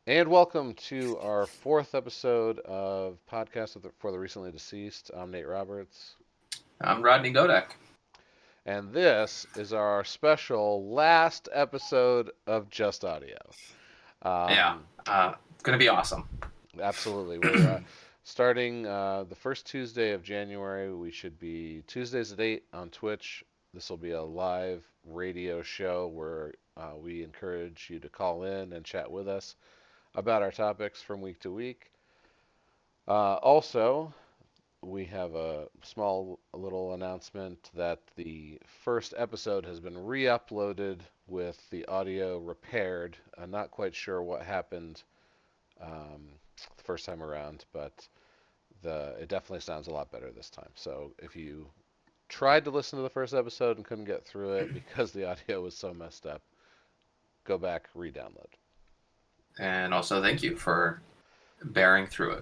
And welcome to our fourth episode of Podcast for the Recently Deceased. I'm Nate Roberts, I'm Rodney Godek. and this is our special last episode of Just Audio. Yeah, Um, it's gonna be awesome. Absolutely. We're starting the first Tuesday of January. We should be Tuesdays at 8 on Twitch. This will be a live radio show where we encourage you to call in and chat with us about our topics from week to week. Also, we have a small little announcement that the first episode has been re-uploaded with the audio repaired. I'm not quite sure what happened the first time around, but it definitely sounds a lot better this time. So if you tried to listen to the first episode and couldn't get through it because the audio was so messed up, go back, re-download. And also, thank you for bearing through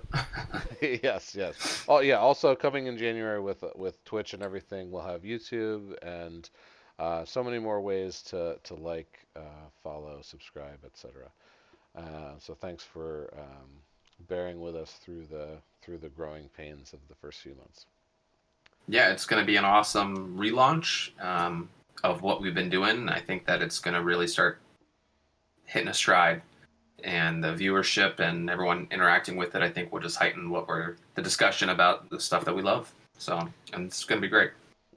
it. Yes, yes. Oh, yeah. Also coming in January with Twitch and everything, we'll have YouTube and so many more ways to like, follow, subscribe, etc. So thanks for bearing with us through the growing pains of the first few months. Yeah, it's gonna be an awesome relaunch of what we've been doing. I think that it's gonna really start hitting a stride, and the viewership and everyone interacting with it, I think, will just heighten the discussion about the stuff that we love. So, and it's gonna be great.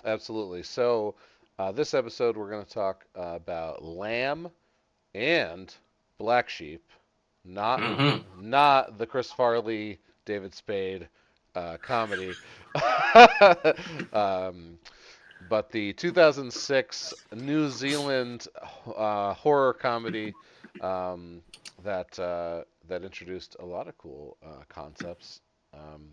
Absolutely. So this episode we're going to talk about lamb and black sheep, not Mm-hmm. not the Chris Farley, David Spade comedy, um, but the 2006 New Zealand horror comedy um, that introduced a lot of cool concepts. Um,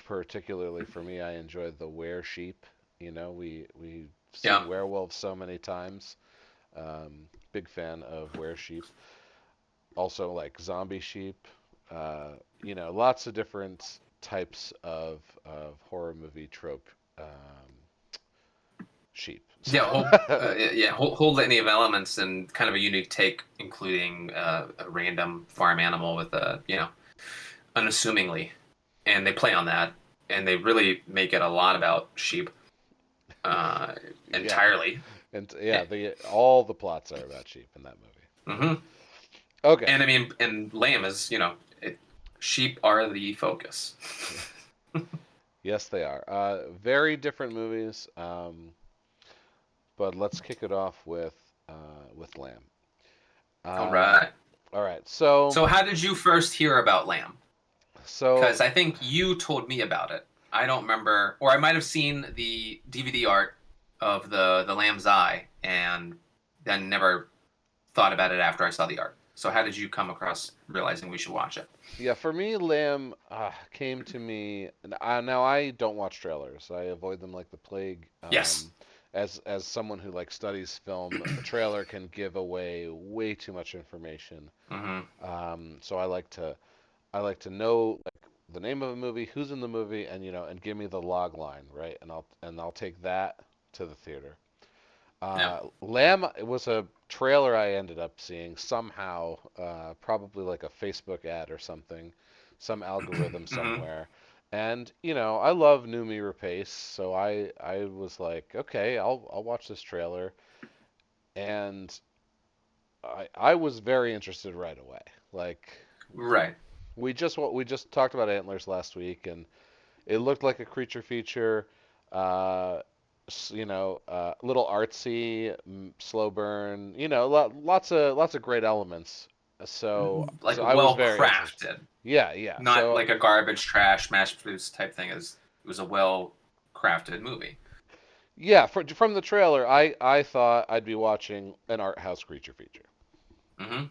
Particularly for me, I enjoyed the were sheep. We've Yeah. seen werewolves so many times. Big fan of were sheep. Also like zombie sheep. Lots of different types of horror movie trope sheep. Yeah, whole litany of elements and kind of a unique take, including a random farm animal with unassumingly, and they play on that, and they really make it a lot about sheep, uh, Yeah, entirely. and yeah, the all the plots are about sheep in that movie. Mm-hmm. Okay. And I mean, and lamb is, sheep are the focus. Yes, they are. Very different movies, but let's kick it off with Lamb. All Uh, right. all right. So So, how did you first hear about lamb? so Because I think you told me about it. I don't remember, or I might have seen the DVD art of the lamb's eye, and then never thought about it after I saw the art. So how did you come across realizing we should watch it? yeah, for me, Lamb came to me. Now I don't watch trailers. I avoid them like the plague. Yes. As someone who like studies film, a trailer can give away way too much information. Mm-hmm. So I like to know like the name of a movie, who's in the movie, and and give me the log line, right? And I'll take that to the theater. Yeah. Lamb was a trailer I ended up seeing somehow, probably like a Facebook ad or something, some algorithm Mm-hmm. somewhere. And I love Numi Rapace, so I was like, okay, I'll watch this trailer, and I was very interested right away. Like Right. we just talked about Antlers last week, and it looked like a creature feature. Uh, little artsy, slow burn. Lots of great elements. So Like I was well very interested. crafted, Yeah, yeah. not So like a garbage trash mass produced type thing. It was a well crafted movie. yeah, from the trailer, I thought I'd be watching an art house creature feature, Mm-hmm.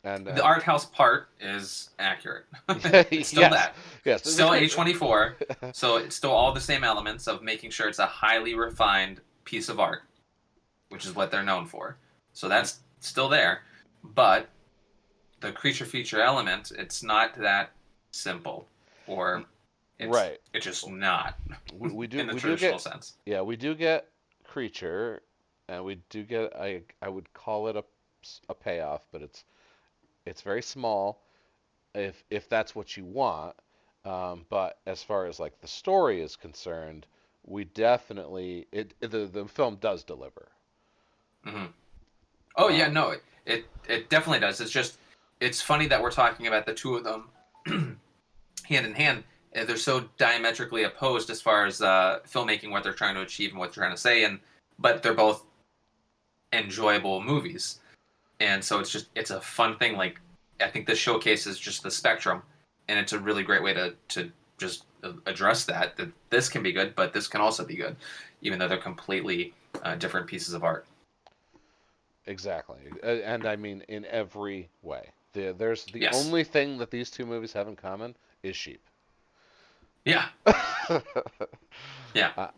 and The and art house part is accurate. It's still yes, that. yes, there's a Still creature. A24. So it's still all the same elements of making sure it's a highly refined piece of art, which is what they're known for. So that's still there. But the creature feature element, it's not that simple, or Right. it's just not We do in the we do traditional get sense. yeah, we do get creature, and we do get I would call it a payoff, but It's very small if that's what you want. But as far as like the story is concerned, we definitely the film does deliver. Hmm. Oh yeah, Um, no, it definitely does. It's just it's funny that we're talking about the two of them hand in hand. They're so diametrically opposed as far as filmmaking, what they're trying to achieve and what they're trying to say, and but they're both enjoyable movies. And so it's a fun thing. Like I think this showcases just the spectrum, and it's a really great way to just address that this can be good, but this can also be good, even though they're completely different pieces of art. exactly, and I mean in every way. There's the Yes. only thing that these two movies have in common is sheep. Yeah. Yeah. uh,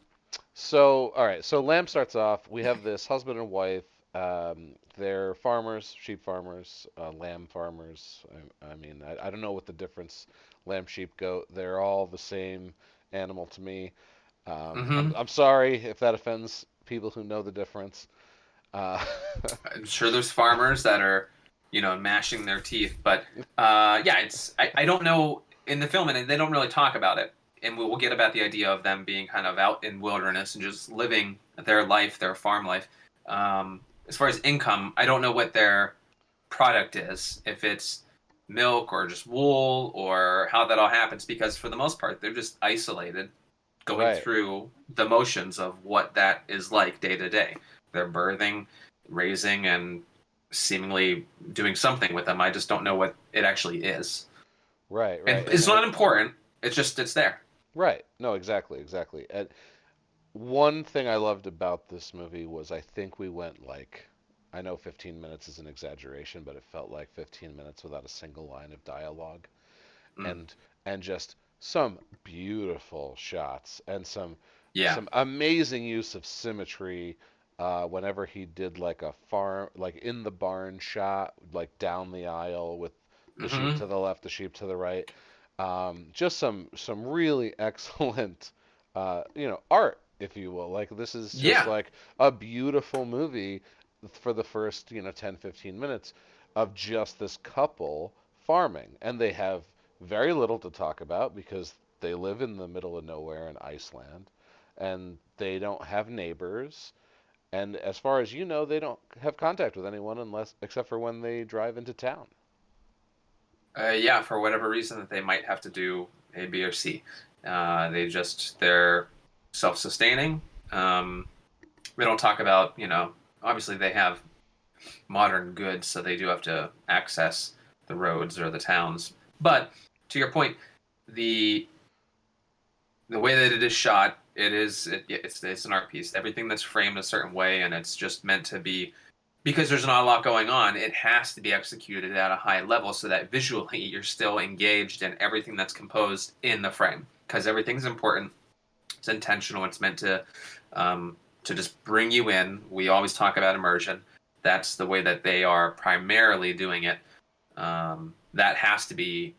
So, all right. So Lamb starts off. We have this husband and wife. They're farmers, sheep farmers, lamb farmers. I mean, I don't know what the difference. Lamb, sheep, goat. They're all the same animal to me. Mm-hmm. I'm sorry if that offends people who know the difference. Uh, I'm sure there's farmers that are, mashing their teeth, but yeah, I don't know in the film, and they don't really talk about it, and we'll get about the idea of them being kind of out in wilderness and just living their life, their farm life. As far as income, I don't know what their product is, if it's milk or just wool or how that all happens, because for the most part, they're just isolated, going right, through the motions of what that is like day to day. They're birthing, raising, and seemingly doing something with them. I just don't know what it actually is. right, And right, it's not important. It's there. right. No, exactly, exactly. And one thing I loved about this movie was I think we went like, I know 15 minutes is an exaggeration, but it felt like 15 minutes without a single line of dialogue, Mm. and just some beautiful shots and Yeah. some amazing use of symmetry. Whenever he did like a farm, like in the barn shot, like down the aisle with the sheep Mm-hmm. to the left, the sheep to the right. Just some really excellent, art, if you will. Like this is just Yeah. like a beautiful movie for the first 10-15 minutes of just this couple farming, and they have very little to talk about because they live in the middle of nowhere in Iceland, and they don't have neighbors. And as far as you know, they don't have contact with anyone unless except for when they drive into town. Yeah. For whatever reason that they might have to do A, B, or C. They're self-sustaining. Um, we don't talk about, obviously they have modern goods, so they do have to access the roads or the towns. But to your point, the the way that it is shot, it's an art piece. Everything that's framed a certain way, and it's just meant to be because there's not a lot going on. It has to be executed at a high level so that visually you're still engaged in everything that's composed in the frame because everything's important. It's intentional. It's meant to just bring you in. We always talk about immersion. That's the way that they are primarily doing it. That has to be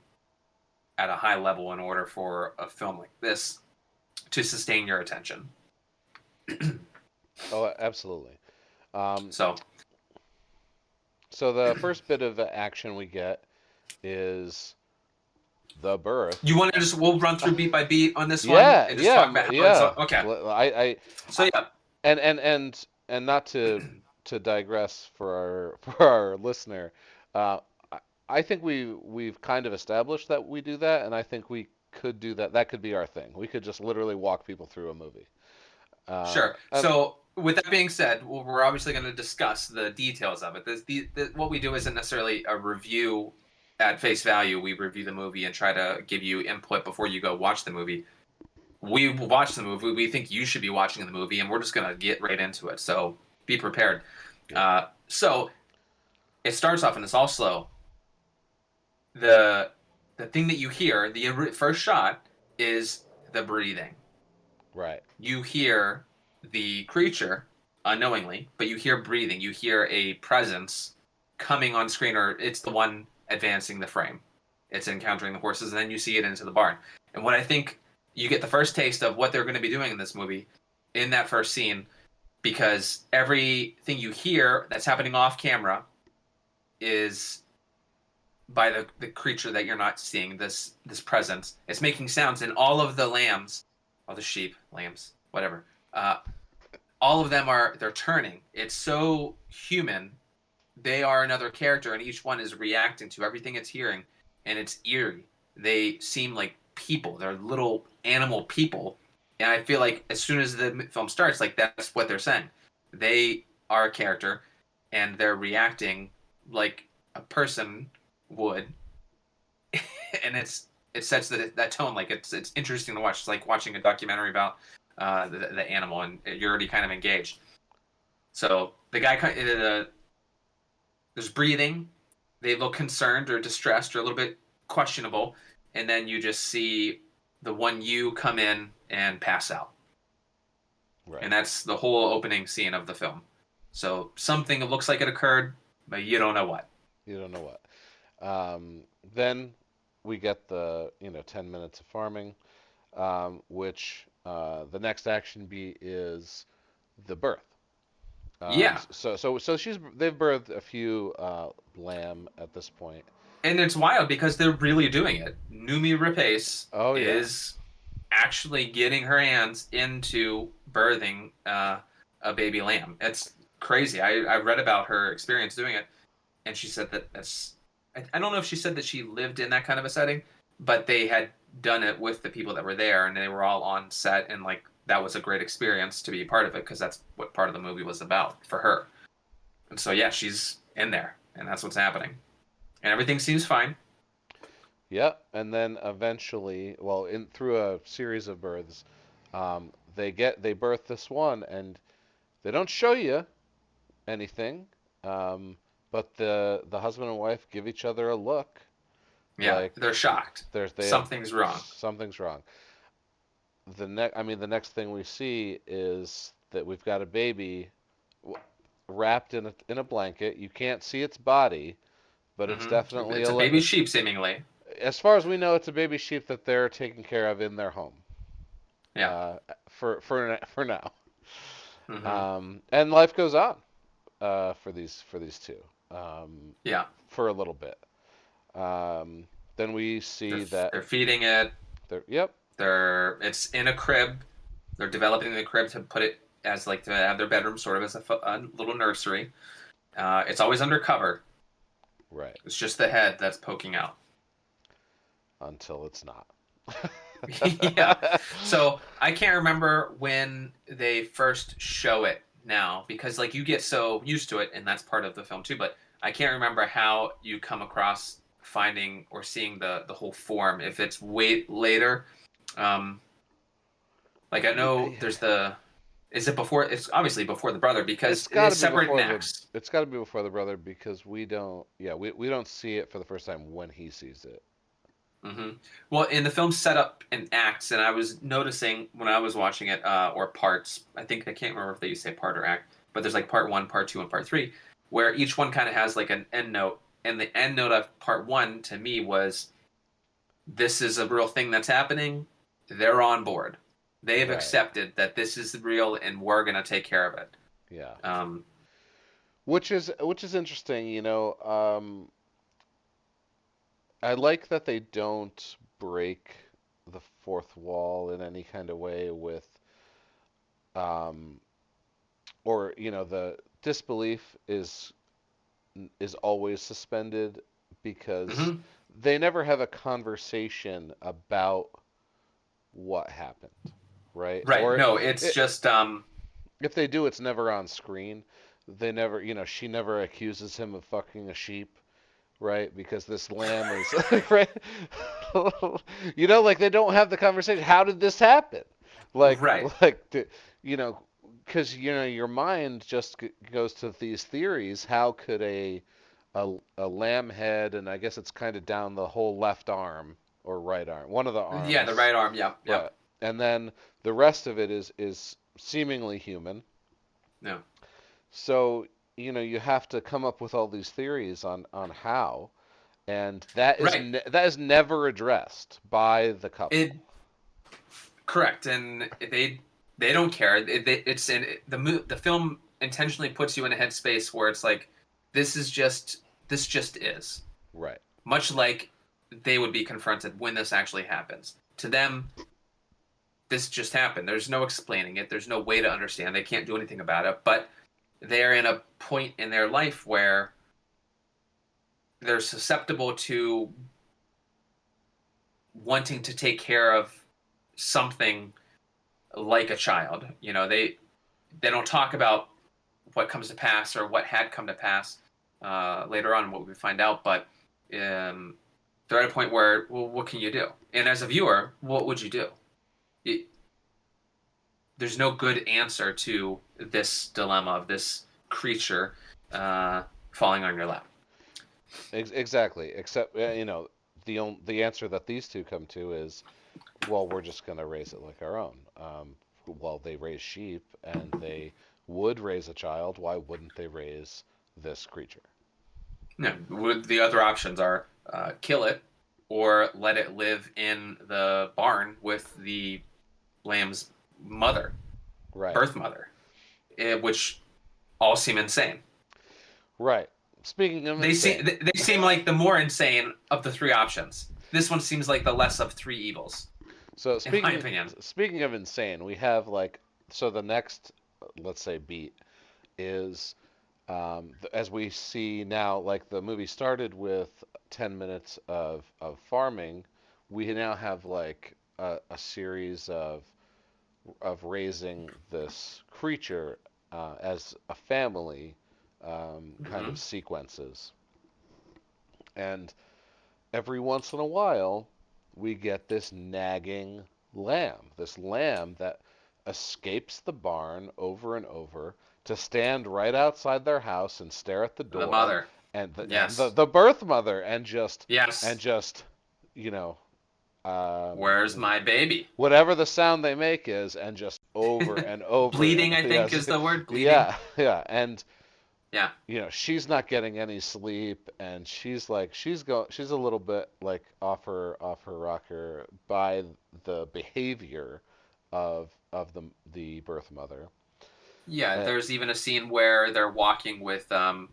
at a high level in order for a film like this to sustain your attention. Oh, absolutely. Um, So so the first bit of action we get is the birth. you want to just we'll run through beat by beat on this one Yeah, and just yeah, talk about how it's yeah. okay. I So yeah, and not to digress for our for our listener, uh, I I think we've kind of established that we do that, and I think we could do that. That could be our thing. We could just literally walk people through a movie. sure. So with that being said, we're obviously going to discuss the details of it. What we do isn't necessarily a review at face value. We review the movie and try to give you input before you go watch the movie. We watch the movie. We think you should be watching the movie, and we're just going to get right into it. So be prepared. Yeah, So it starts off and it's all slow. The thing that you hear, the first shot, is the breathing. right, You hear the creature unknowingly, but you hear breathing. You hear a presence coming on screen, or it's the one advancing the frame. It's encountering the horses, and then you see it into the barn. And what I think you get the first taste of what they're going to be doing in this movie in that first scene, because everything you hear that's happening off camera is by the creature that you're not seeing, this presence. It's making sounds, and all of the lambs, or the sheep, lambs, whatever, uh, all of them they're turning. It's so human. They are another character, and each one is reacting to everything it's hearing, and it's eerie. They seem like people. They're little animal people, and I feel like as soon as the film starts, like that's what they're saying. They are a character, and they're reacting like a person would, and it sets that tone. Like it's interesting to watch. It's like watching a documentary about the animal, and you're already kind of engaged. So the guy, there's breathing. They look concerned or distressed or a little bit questionable, and then you just see the one you come in and pass out, Right. and that's the whole opening scene of the film. So something that looks like it occurred, but you don't know what. You don't know what. Then we get the 10 minutes of farming, which the next action beat is the birth. Yeah, So they've birthed a few lamb at this point. and it's wild because they're really doing it. Numi Rapace Oh yeah, is actually getting her hands into birthing a baby lamb. It's crazy. I read about her experience doing it, and she said that that's. I don't know if she said that she lived in that kind of a setting, but they had done it with the people that were there, and they were all on set, and like that was a great experience to be a part of it because that's what part of the movie was about for her. And so yeah, she's in there, and that's what's happening, and everything seems fine. yep. And then eventually, well, in through a series of births, they birth this one, and they don't show you anything, um, but the husband and wife give each other a look, Yeah, like they're shocked. they have Something's wrong. something's wrong. The next thing we see is that we've got a baby wrapped in a blanket. You can't see its body, but it's definitely It's a baby sheep, seemingly. as far as we know, it's a baby sheep that they're taking care of in their home. Yeah. For now. hmm And life goes on for these two Yeah. for a little bit. Then we They're see that they're feeding it. yep, It's in a crib. They're developing the crib to put it as like to have their bedroom sort of as a little nursery. It's always undercover. right, It's just the head that's poking out. until it's not. Yeah. So I can't remember when they first show it now because like you get so used to it and that's part of the film too. But I can't remember how you come across finding or seeing the whole form. If it's way later, um, like I know Yeah, there's the. Is it before? It's obviously before the brother because it's it got to is be separate in before the acts. it's got to be before the brother because we don't see it for the first time when he sees it. hmm Well, in the film set up in acts, and I was noticing when I was watching it, or parts. I think I can't remember if they used to say part or act, but there's like part one, part two, and part three, where each one kind of has like an end note. And the end note of part one to me was, "This is a real thing that's happening. They're on board. They have Right. accepted that this is real, and we're gonna take care of it." Yeah. Um, Which is interesting, I like that they don't break the fourth wall in any kind of way with um or the disbelief is always suspended because mhm. they never have a conversation about what happened, right? Right? Or No, it's it, just if they do, it's never on screen. They never, she never accuses him of fucking a sheep, right? Because this lamb is right. Like they don't have the conversation. How did this happen? Like, right. like, you know, because your mind just goes to these theories. How could a lamb head, and I guess it's kind of down the whole left arm or right arm, one of the Yeah, the arms, right arm. Yep, right? yep. And then the rest of it is seemingly human. Yeah. So you have to come up with all these theories on how, and Right. that is never addressed by the couple. It correct, and they don't care. It's in the film intentionally puts you in a headspace where it's like this is just this just is. Right. much like they would be confronted when this actually happens. To them, this just happened. There's no explaining it. There's no way to understand. They can't do anything about it. But they're in a point in their life where they're susceptible to wanting to take care of something like a child. They don't talk about what comes to pass or what had come to pass later on, what we find out. But they're at a point where, well, what can you do? And as a viewer, what would you do? It, there's no good answer to this dilemma of this creature uh, falling on your lap. Exactly. Except, the answer that these two come to is, well, we're just going to raise it like our own. Well, they raise sheep and they would raise a child. Why wouldn't they raise this creature? No, the other options are kill it or let it live in the barn with the lamb's mother, Right. birth mother, which all seem insane. Right. Speaking of insane, They seem like the more insane of the three options. This one seems like the less of three evils, so in my speaking opinion. speaking of insane, we have like so the next, let's say, beat is as we see now, like the movie started with 10 minutes of farming, we now have like a series of raising this creature as a family kind of Mm-hmm. sequences. And every once in a while, we get this lamb that escapes the barn over and over to stand right outside their house and stare at the The door, mother. and Yes. the birth mother, and Yes. just you know um, Where's my baby? whatever the sound they make is, and just over and over, Bleeding, and I think, yes, is the word. Bleeding. yeah, yeah, and Yeah. she's not getting any sleep, and she's a little bit like off her rocker by the behavior of the birth mother. Yeah, uh, there's even a scene where they're walking with their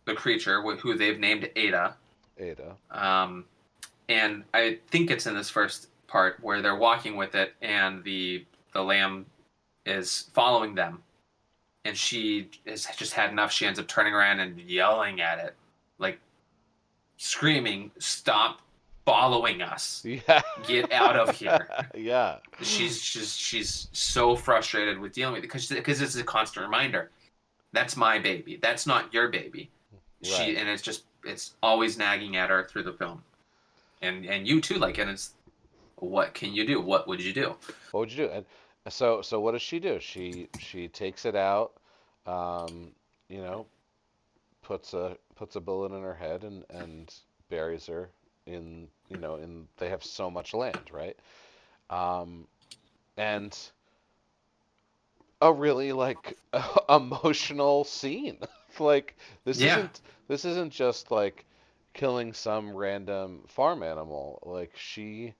the creature who they've named Ada. Ada. Um, and I think it's in this first part where they're walking with it, and the lamb is following them, and she has just had enough. She ends up turning around and yelling at it, like screaming, "Stop following us! Yeah. Get out of here!" Yeah. She's so frustrated with dealing with it because it's a constant reminder. That's my baby. That's not your baby. Right. And it's always nagging at her through the film, and you too. Like, and it's what can you do? What would you do? What would you do? And so what does she do? She takes it out, um, you know, puts a bullet in her head, and buries her in they have so much land, right? Um, and a really like emotional scene. Like this Yeah, isn't this isn't just like killing some random farm animal. Like she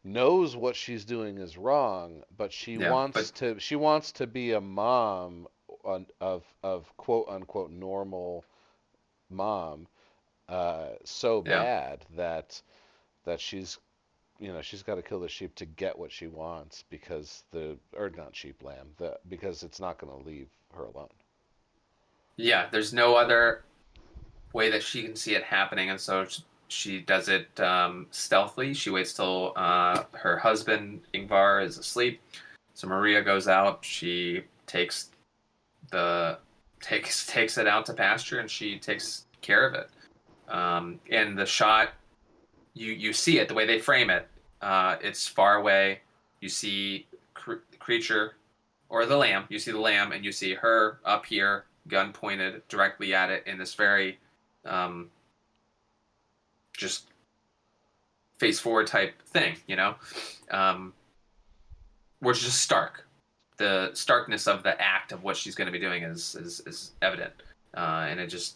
knows what she's doing is wrong, but yeah, but she wants to be a mom of quote unquote normal mom so yeah, bad that she's got to kill the sheep to get what she wants because the or not sheep lamb because it's not going to leave her alone. yeah. There's no other way that she can see it happening, and so she does it stealthily. She waits till her husband Ingvar is asleep. So Maria goes out. She the takes it out to pasture, and she takes care of it. And the shot, you see it the way they frame it. It's far away. You see creature or the lamb. You see the lamb, and you see her up here, gun pointed directly at it in this very um, just face forward type thing. Um, which is just stark. The starkness of the act of what she's going to be doing is evident, and it's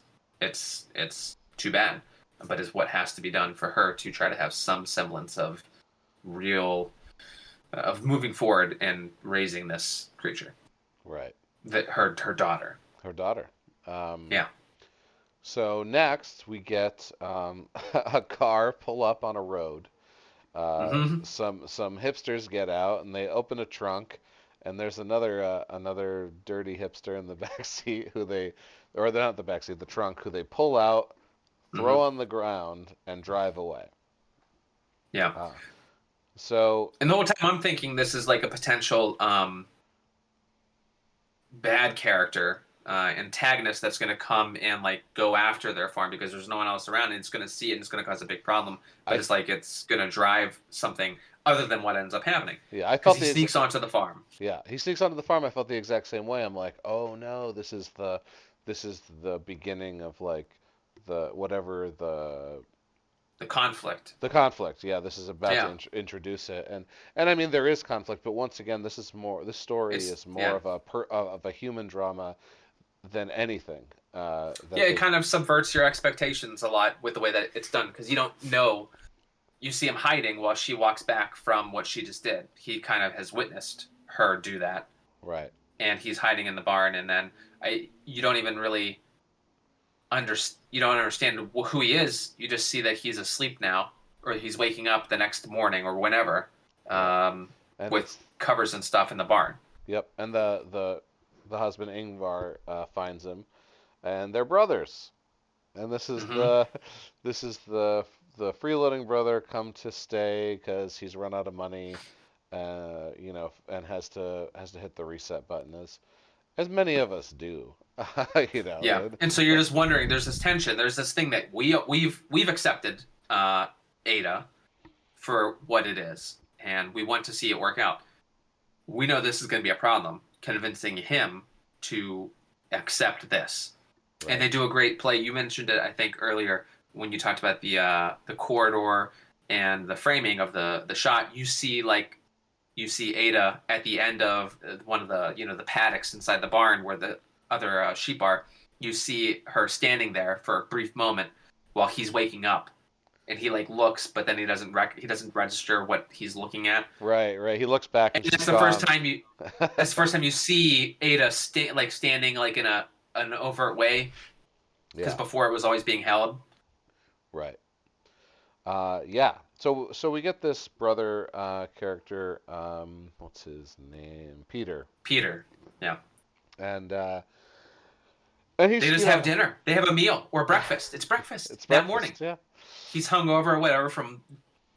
too bad, but is what has to be done for her to try to have some semblance of real of moving forward and raising this creature, Right. that her daughter. Her daughter. Um, Yeah, So next we get a car pull up on a road. Hmm. Some hipsters get out and they open a trunk, and there's another dirty hipster in the back seat who they, or they're not the back seat, the trunk, who they pull out, throw Hmm. on the ground, and drive away. Yeah. Uh, so And the whole time I'm thinking this is like a potential bad character antagonist that's going to come and like go after their farm because there's no one else around and it's going to see it and it's going to cause a big problem, but I it's like it's going to drive something other than what ends up happening yeah I because felt he the ex- sneaks onto the farm. yeah he sneaks onto the farm. I felt the exact same way. I'm like, oh no, this is the beginning of like the whatever The conflict. the conflict. Yeah, this is about to Yeah. introduce it, and I mean there is conflict, but once again, this story It's is more yeah. of a human drama than anything Yeah, that it they. kind of subverts your expectations a lot with the way that it's done because you don't know. You see him hiding while she walks back from what she just did. He kind of has witnessed her do that, Right, and he's hiding in the barn. And then you don't even really you don't understand who he is. You just see that he's asleep now, or he's waking up the next morning, or whenever, right, um, and with it's covers and stuff in the barn. yep, and the husband Ingvar finds him, and they're brothers, and Hmm. this is the freeloading brother come to stay because he's run out of money, and has to hit the reset button as many of us do, you Yeah, know. and so you're just wondering. There's this tension. There's this thing that we've accepted Ada for what it is, and we want to see it work out. We know this is going to be a problem, convincing him to accept this. And Right. they do a great play. You mentioned it, I think, earlier when you talked about the corridor and the framing of the shot. You see Ada at the end of one of the the paddocks inside the barn where the other sheep are. You see her standing there for a brief moment while he's waking up, and he like looks, but then he doesn't register what he's looking at. Right, right. He looks back And and she's that's the first gone. time you see Ada standing like in a an overt way because Yeah, before it was always being held. right. Yeah. So we get this brother character. What's his name? Peter. Peter, yeah, And they he's just have dinner. They have a meal or breakfast. It's breakfast it's that morning. breakfast. Yeah. He's hungover or whatever from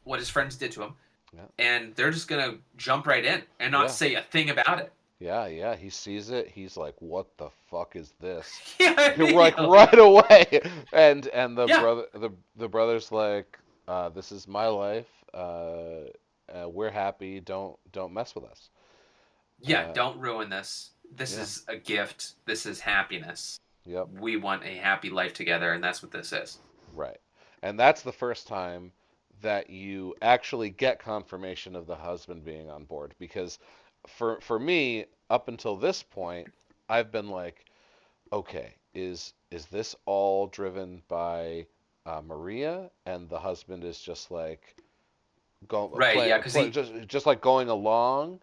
what his friends did to him, Yeah. and they're just gonna jump right in and not Yeah. say a thing about it. Yeah. Yeah. He sees it. He's like, "What the fuck is this?" Yeah, You're like immediately. right away. And Yeah, the brother's like, "This is my life. We're happy. Don't mess with us." yeah. Uh, Don't ruin this. This yeah. is a gift. This is happiness. Yep. We want a happy life together, and that's what this is. Right. And that's the first time that you actually get confirmation of the husband being on board because for me up until this point I've been like, okay, is this all driven by Maria and the husband is just like go Right? Yeah, because play he. just like going along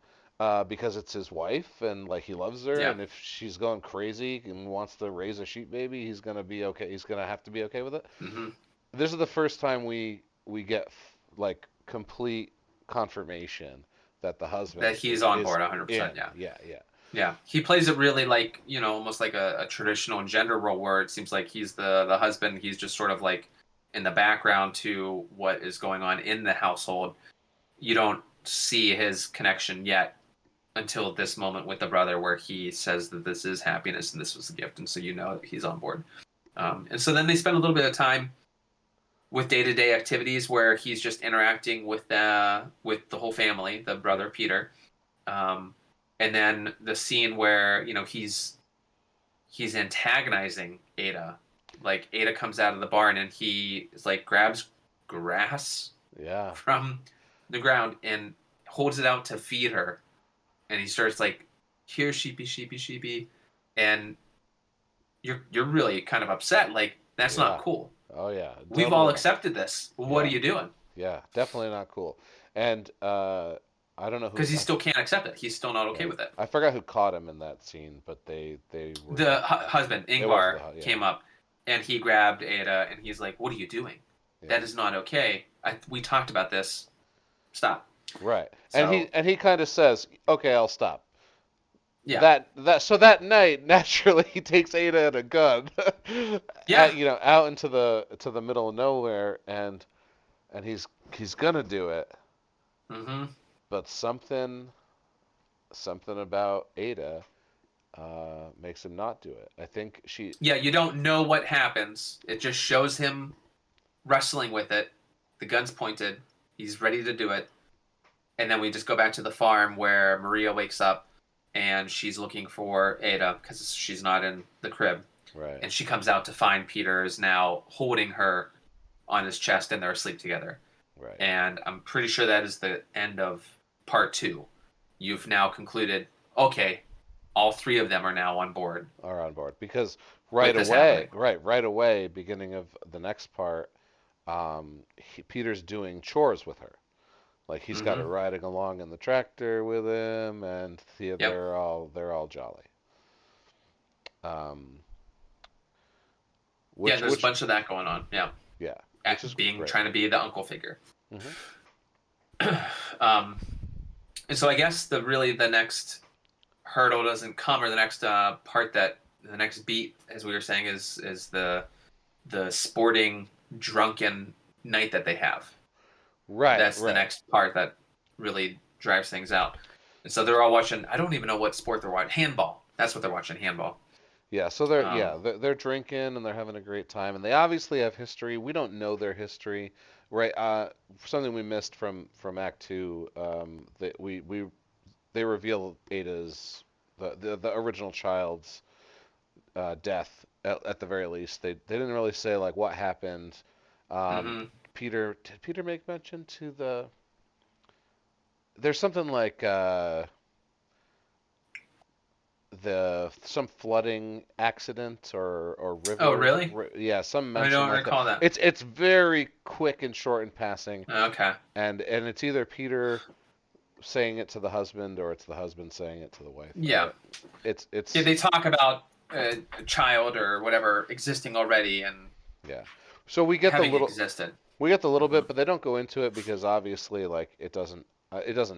because it's his wife and like he loves her Yeah. and if she's going crazy and wants to raise a sheep baby he's gonna be okay, he's gonna have to be okay with it. Hmm. This is the first time we get like complete confirmation that the That husband he's on is board 100%. in. Yeah. Yeah, yeah, Yeah, he plays it really like almost like a traditional gender role where it seems like he's the husband. He's just sort of like in the background to what is going on in the household. You don't see his connection yet until this moment with the brother, where he says that this is happiness and this was the gift, and so you know that he's on board. And so then they spend a little bit of time with day to day activities where he's just interacting with the whole family, the brother Peter, um, and then the scene where he's antagonizing Ada. Like Ada comes out of the barn and he is like grabs grass yeah, from the ground and holds it out to feed her, and he starts like, "Here, sheepy, sheepy, sheepy," and you're really kind of upset. Like that's not yeah. cool. Oh yeah, We've all totally not. accepted this. What are Yeah, you doing? yeah, definitely not cool. And I don't know Because who. he still can't accept it. He's still not Yeah, okay with it. I forgot who caught him in that scene, but they were The definitely. husband It was Ingvar yeah, came up, and he grabbed Ada, and he's like, "What are you doing? Yeah. That is not okay. We talked about this. Stop." Right. And So he kind of says, "Okay, I'll stop." yeah, That night, naturally, he takes Ada and a gun, yeah. out into the middle of nowhere, and he's gonna do it, Mm-hmm. but something about Ada makes him not do it. I think she. Yeah, you don't know what happens. It just shows him wrestling with it. The gun's pointed. He's ready to do it. And then we just go back to the farm where Maria wakes up and she's looking for Ada because she's not in the crib. Right. And she comes out to find Peter is now holding her on his chest and they're asleep together. Right. And I'm pretty sure that is the end of part 2. You've now concluded, okay, all 3 of them are now on board Are on board because with this happening. right away, beginning of the next part, Peter's doing chores with her. Like he's got her Mm-hmm. riding along in the tractor with him, and Yep. they're all jolly. Um, Yeah, which there's a which bunch of that going on. Yeah. yeah, which is Being great. trying to be the uncle figure. Hmm. um, and so I guess the next hurdle doesn't come, or the next part that the next beat, as we were saying, is the sporting drunken night that they have. Right, That's the right. next part that really drives things out. And so they're all watching. I don't even know what sport they're watching. Handball. That's what they're watching. Handball. Yeah, so Um, they're drinking and they're having a great time, and they obviously have history. We don't know their history, right? Something we missed from Act Two. That we they reveal Ada's the original child's death at the very least. They didn't really say like what happened. Um, mm-hmm. Peter did Peter make mention to the? There's something like the some flooding accident or Oh, river, really? yeah, some I mention don't like that. recall that. It's very quick and short in passing, Okay. and it's either Peter saying it to the husband or it's the husband saying it to the wife. Yeah. Yeah, It's they talk about a child or whatever existing already and yeah. So having existed. we get the little Mm-hmm. bit, but they don't go into it because obviously like it doesn't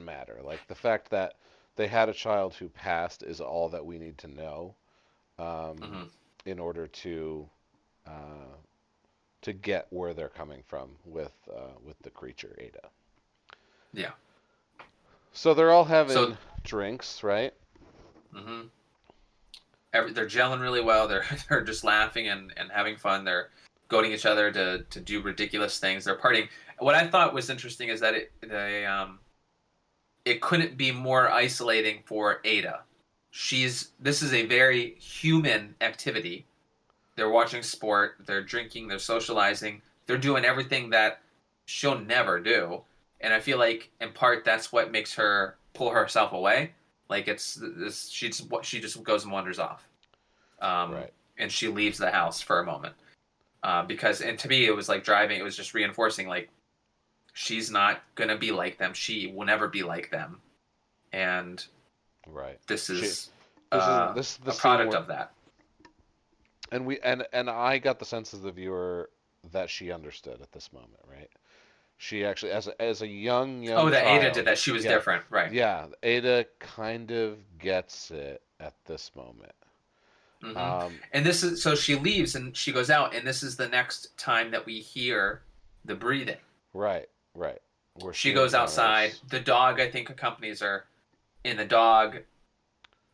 matter. Like the fact that they had a child who passed is all that we need to know, um, Mm-hmm. in order uh, to get where they're coming from with the creature Ada. Yeah. So they're all So having drinks, right? mm-hmm. They're gelling really well. They're just laughing and having fun. They're goading each other to do ridiculous things. They're partying. What I thought was interesting is that it couldn't be more isolating for Ada. This is a very human activity. They're watching sport, they're drinking, they're socializing, they're doing everything that she'll never do. And I feel like in part that's what makes her pull herself away. Like it's this she just goes and wanders off. Right. And she leaves the house for a moment. Because and to me it was like driving, it was just reinforcing like she's not gonna be like them. She will never be like them. And Right. this She is this is the a scene product where of that. and I got the sense as the viewer that she understood at this moment, right? She actually as a young Oh, that Ada did child, that. She was yeah. different, right? Yeah, Ada kind of gets it at this moment. Hmm. Um, And this is so she leaves and she goes out, and this is the next time that we hear the breathing. right, right. Where She she goes outside. encounters, The dog, I think, accompanies her. And the dog,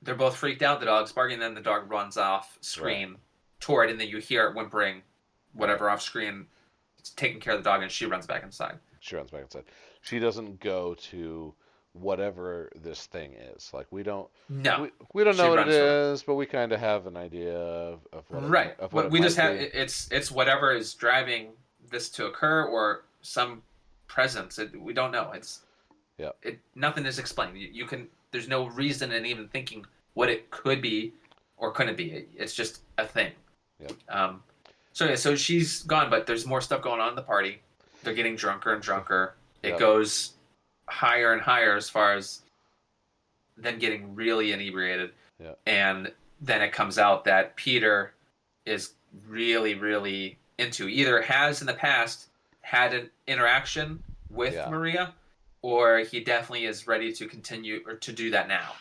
they're both freaked out. The dog's barking, and then the dog runs off right, screen toward, and then you hear it whimpering, right. whatever off screen. It's taking care of the dog, and she runs back inside. She runs back inside. She doesn't go to whatever this thing is. Like No, we don't she know what it runs from it. is, but we kind of have an idea of Right. what it We just might have be. it's whatever is driving this to occur or some presence. We don't know. Yeah, Nothing is explained. You can there's no reason in even thinking what it could be or couldn't be. It's just a thing. yeah, Um, so yeah, so she's gone, but there's more stuff going on in the party. They're getting drunker and drunker. It yeah, goes higher and higher as far as them getting really inebriated, yeah, and then it comes out that Peter is really, really into. Either has in the past had an interaction with Yeah. Maria, or he definitely is ready to continue or to do that now.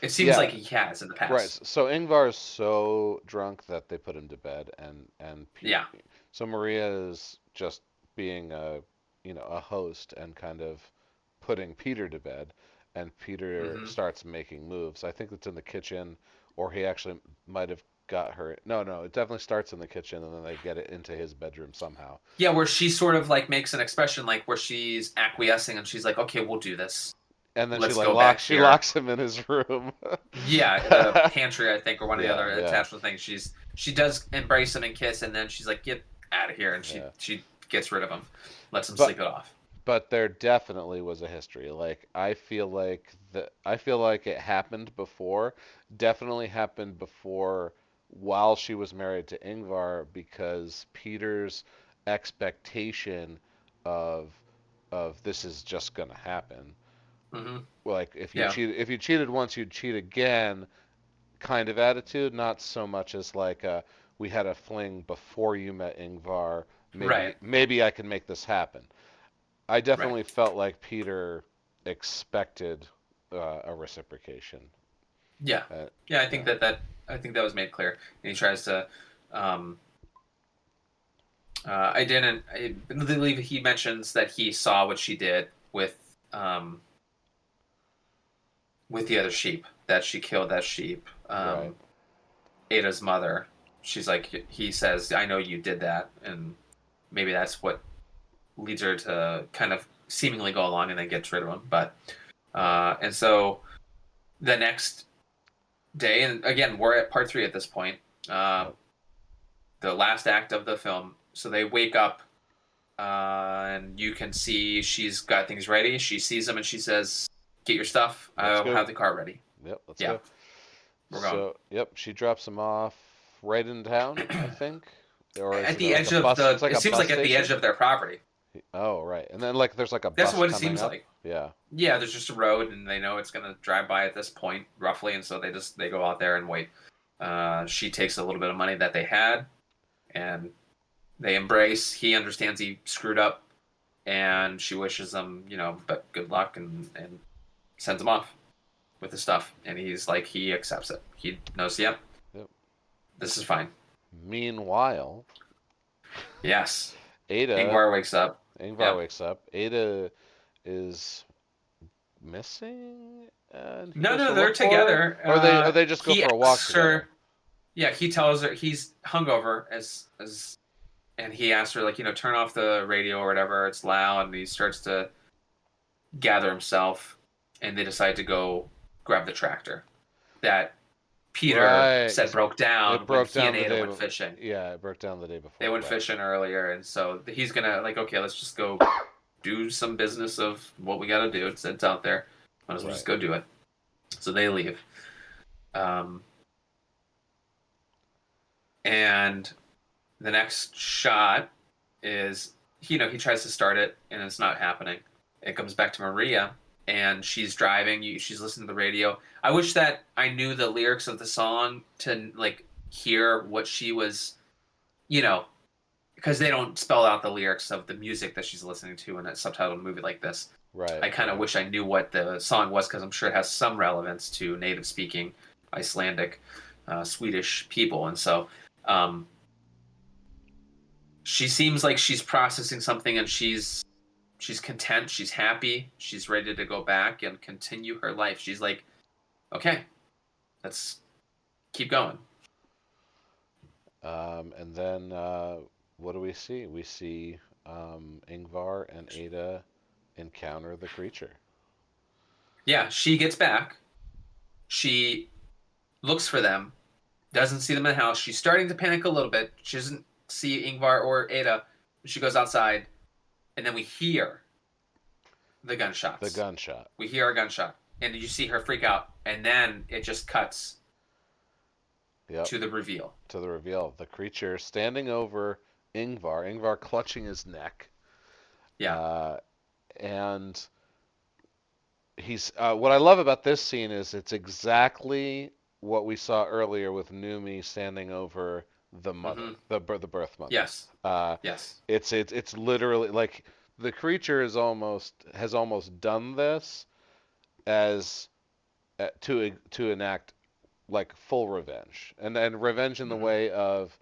It seems like Yeah. he has in the Right. past. So Ingvar is so drunk that they put him to bed, Yeah. so Maria is just being a host and kind of putting Peter to bed, and Peter Hmm. starts making moves. I think it's in the kitchen, or he actually might have got her. No, no, it definitely starts in the kitchen, and then they get it into his bedroom somehow. Yeah, where she sort of like makes an expression like where she's acquiescing and she's like, okay, we'll do this. And then Let's go back she here. locks him in his room. Yeah, the pantry, I think, or one of the Yeah, other yeah, attachment things. She does embrace him and kiss, and then she's like, "Get out of here," and yeah. she gets rid of him, lets him But sleep it off. but there definitely was a history. Like I feel like it happened before. Definitely happened before while she was married to Ingvar because Peter's expectation of this is just gonna happen. Hmm. Like Yeah, if you cheated once, you'd cheat again kind of attitude, not so much as like we had a fling before you met Ingvar. right, Maybe I can make this happen. I right. definitely felt like Peter expected a reciprocation. Yeah, Uh, yeah. yeah, I think that was made clear, and he tries to. Um, I didn't. I believe he mentions that he saw what she did um, with the other sheep. That she killed that sheep. right. Ada's mother. She's like, he says, "I know you did that," and maybe that's what leads her to kind of seemingly go along and then gets rid of him. But Right. and so the next day, and again, we're at part 3 at this point. Um, Yep. the last act of the film. So they wake up, and you can see she's got things ready. She sees them and she says, "Get your stuff. Let's I'll go. have the car ready." Yep. Let's Yeah, go. we're going. So, yep. She drops him off right in town, I think, or is At it the like a edge of bus? It's the, like it a seems bus like at the edge station. of their property. Oh, right. And then like there's like a That's bus what it coming seems up. like. Yeah. Yeah, there's just a road, and they know it's gonna drive by at this point roughly, and so they go out there and wait. She takes a little bit of money that they had, and they embrace. He understands he screwed up, and she wishes him, but good luck, and sends him off with the stuff. And he's like, he accepts it. He knows, yep, Yep. this is fine. Meanwhile, Yes, Ada, Ingvar wakes up. Ingvar Yep. wakes up. Ada is missing, and he No, goes to no, they're look for her, together. or they just go He for a walk asks together. her. Yeah, he tells her he's hungover and he asks her like, turn off the radio or whatever. It's loud, and he starts to gather himself, and they decide to go grab the tractor that Peter Right, said because broke it down when broke he and down the Ada day. went fishing. Yeah, it broke down the day They before. went Right, fishing earlier, and so he's gonna like, okay, let's just go do some business of what we got to do. It's out there. Might as well just right. go do it. So they leave, um, and the next shot is, he tries to start it and it's not happening. It comes back to Maria and she's driving. She's listening to the radio. I wish that I knew the lyrics of the song to like hear what she was, you know, because they don't spell out the lyrics of the music that she's listening to in a subtitled movie like this. Right, I kind of right. wish I knew what the song was because I'm sure it has some relevance to native speaking Icelandic, Swedish people. And so um, she seems like she's processing something and she's content, she's happy, she's ready to go back and continue her life. She's like, okay, let's keep going. And then what do we see? We see Ingvar and Ada encounter the creature. Yeah, she gets back. She looks for them, doesn't see them in the house. She's starting to panic a little bit. She doesn't see Ingvar or Ada. She goes outside, and then we hear the The gunshots. gunshot. We hear a gunshot, and you see her freak out, and then it just cuts Yep. to the reveal. To the reveal. The creature standing over Ingvar. Ingvar clutching his neck. Yeah, Uh, and he's what I love about this scene is it's exactly what we saw earlier with Numi standing over the mother, Mm-hmm. the birth mother. Yes. Uh, Yes. it's literally like the creature has almost done this as to enact like full revenge, and revenge in the Mm-hmm. way of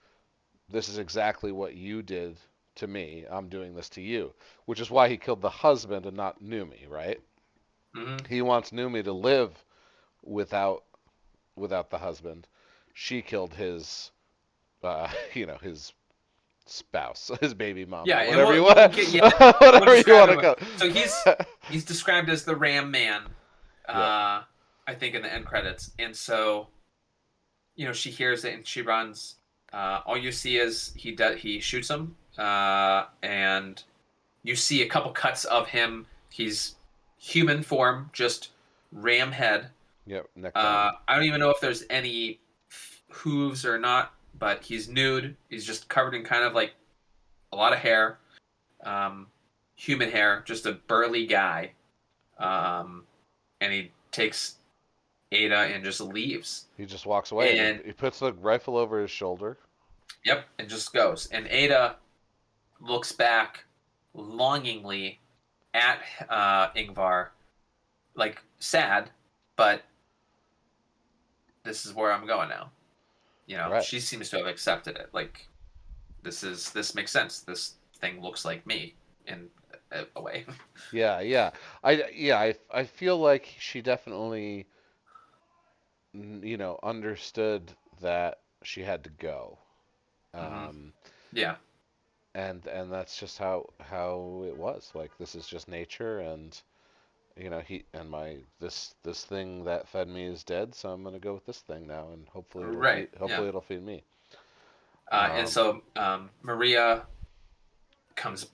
this is exactly what you did to me. I'm doing this to you, which is why he killed the husband and not Numi, right? Mm-hmm. He wants Numi to live without the husband. She killed his, his spouse, his baby Yeah, mama, and whatever you we'll want, get, yeah, we'll whatever you describe want to him. call. So he's described as the Ram Man, Yeah, I think in the end credits, and so she hears it and she runs. All you see is he shoots him, and you see a couple cuts of him. He's human form, just ram head. yeah, neck down. I don't even know if there's any hooves or not, but he's nude. He's just covered in kind of like a lot of hair, um, human hair, just a burly guy. Um, and he takes Ada and just leaves. He just walks away and And he puts the rifle over his shoulder. yep, and just goes. And Ada looks back longingly at Ingvar, like sad, but this is where I'm going now. Right. She seems to have accepted it. Like this makes sense. This thing looks like me in a way. Yeah, yeah. I feel like she definitely understood that she had to go. Hmm. Um, Yeah, and that's just how it was. Like this is just nature, and he and my this thing that fed me is dead, so I'm gonna go with this thing now, and right. Yeah. hopefully it'll feed me. And Um, so Maria comes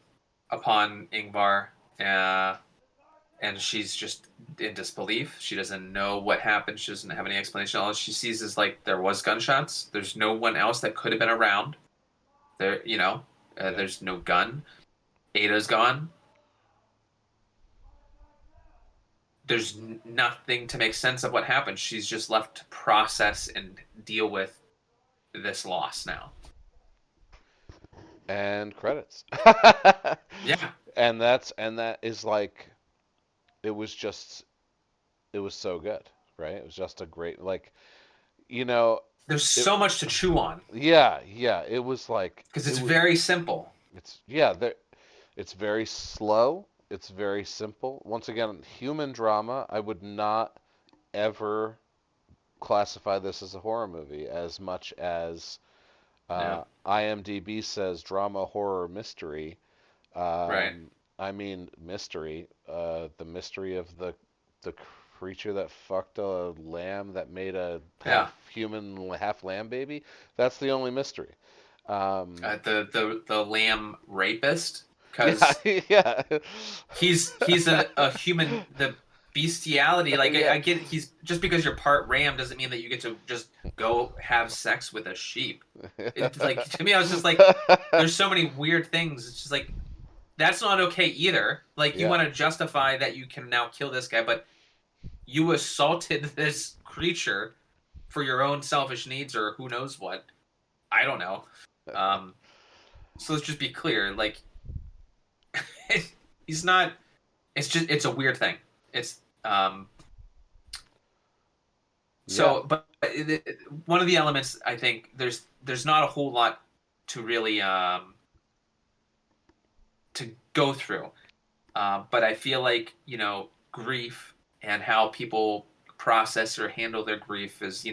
upon Ingvar, uh, and she's just in disbelief. She doesn't know what happened. She doesn't have any explanation. All she sees is like there was gunshots. There's no one else that could have been around. There, yeah, there's no gun. Ada's gone. There's nothing to make sense of what happened. She's just left to process and deal with this loss now. and credits. Yeah, That is like it was just it was so good, right? It was just a great like you know there's it so much to chew on yeah, it was like because it's very simple. it's yeah, there it's very slow, it's very simple. Once again, human drama. I would not ever classify this as a horror movie as much as Yeah, IMDb says drama, horror, mystery. right. I mean mystery. The mystery of the creature that fucked a lamb that made a Yeah, half human, half lamb baby. That's the only mystery. Um, the lamb rapist yeah, because yeah, he's a human. The bestiality, like yeah. I get it, he's just because you're part ram doesn't mean that you get to just go have sex with a sheep. It's like to me, I was just like, there's so many weird things. It's just like that's not okay either. Like you Yeah. want to justify that you can now kill this guy, but you assaulted this creature for your own selfish needs or who knows what. I don't know. Um, so let's just be clear. Like he's not. It's a weird thing. It's Yeah. so, but one of the elements I think there's not a whole lot to really to go through. But I feel like grief and how people process or handle their grief is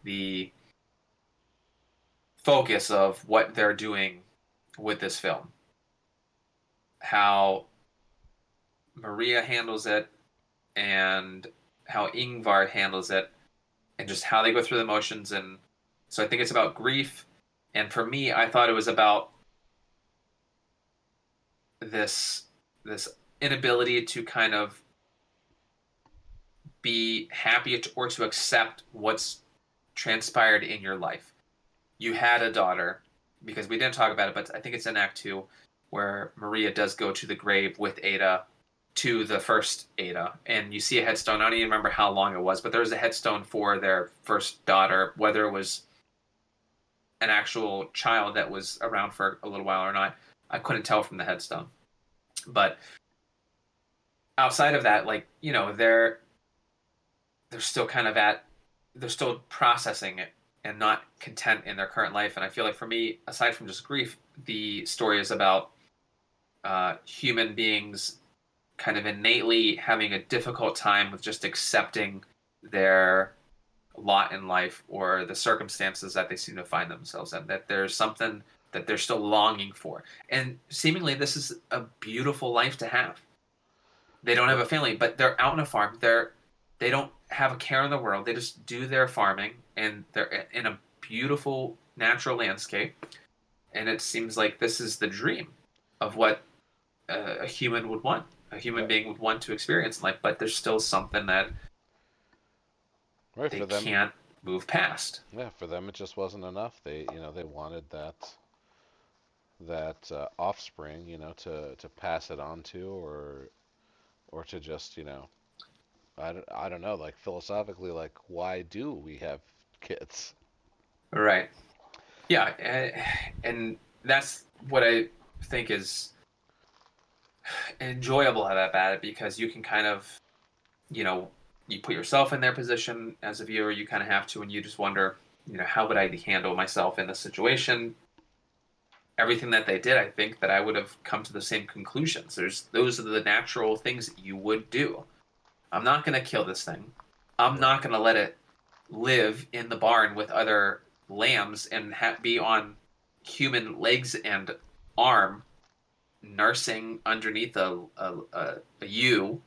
the focus of what they're doing with this film. How Maria handles it and how Ingvar handles it and just how they go through the motions. And so I think it's about grief. And for me, I thought it was about this inability to kind of be happy or to accept what's transpired in your life. You had a daughter, because we didn't talk about it, but I think it's in Act Two, where Maria does go to the grave with Ada, to the first Ada, and you see a headstone. I don't even remember how long it was, but there was a headstone for their first daughter, whether it was an actual child that was around for a little while or not. I couldn't tell from the headstone. But outside of that, like, they're still kind of at they're still processing it and not content in their current life. And I feel like for me, aside from just grief, the story is about human beings kind of innately having a difficult time with just accepting their lot in life or the circumstances that they seem to find themselves in, that there's something that they're still longing for. And seemingly this is a beautiful life to have. They don't have Right. a family, but they're out on a farm. They don't have a care in the world. They just do their farming and they're in a beautiful natural landscape. And it seems like this is the dream of what a human would want, a human Right. being would want to experience in life, but there's still something that Right. they For them, can't move past. yeah, for them it just wasn't enough. They wanted that offspring, to pass it on to, or to just, I don't know, like philosophically, like why do we have kids? Right. Yeah. And that's what I think is enjoyable about it because you can kind of, you know, you put yourself in their position as a viewer, you kind of have to, and you just wonder, how would I handle myself in this situation? Everything that they did, I think that I would have come to the same conclusions. Those are the natural things that you would do. I'm not going to kill this thing. I'm Right. not going to let it live in the barn with other lambs and be on human legs and arm nursing underneath a ewe,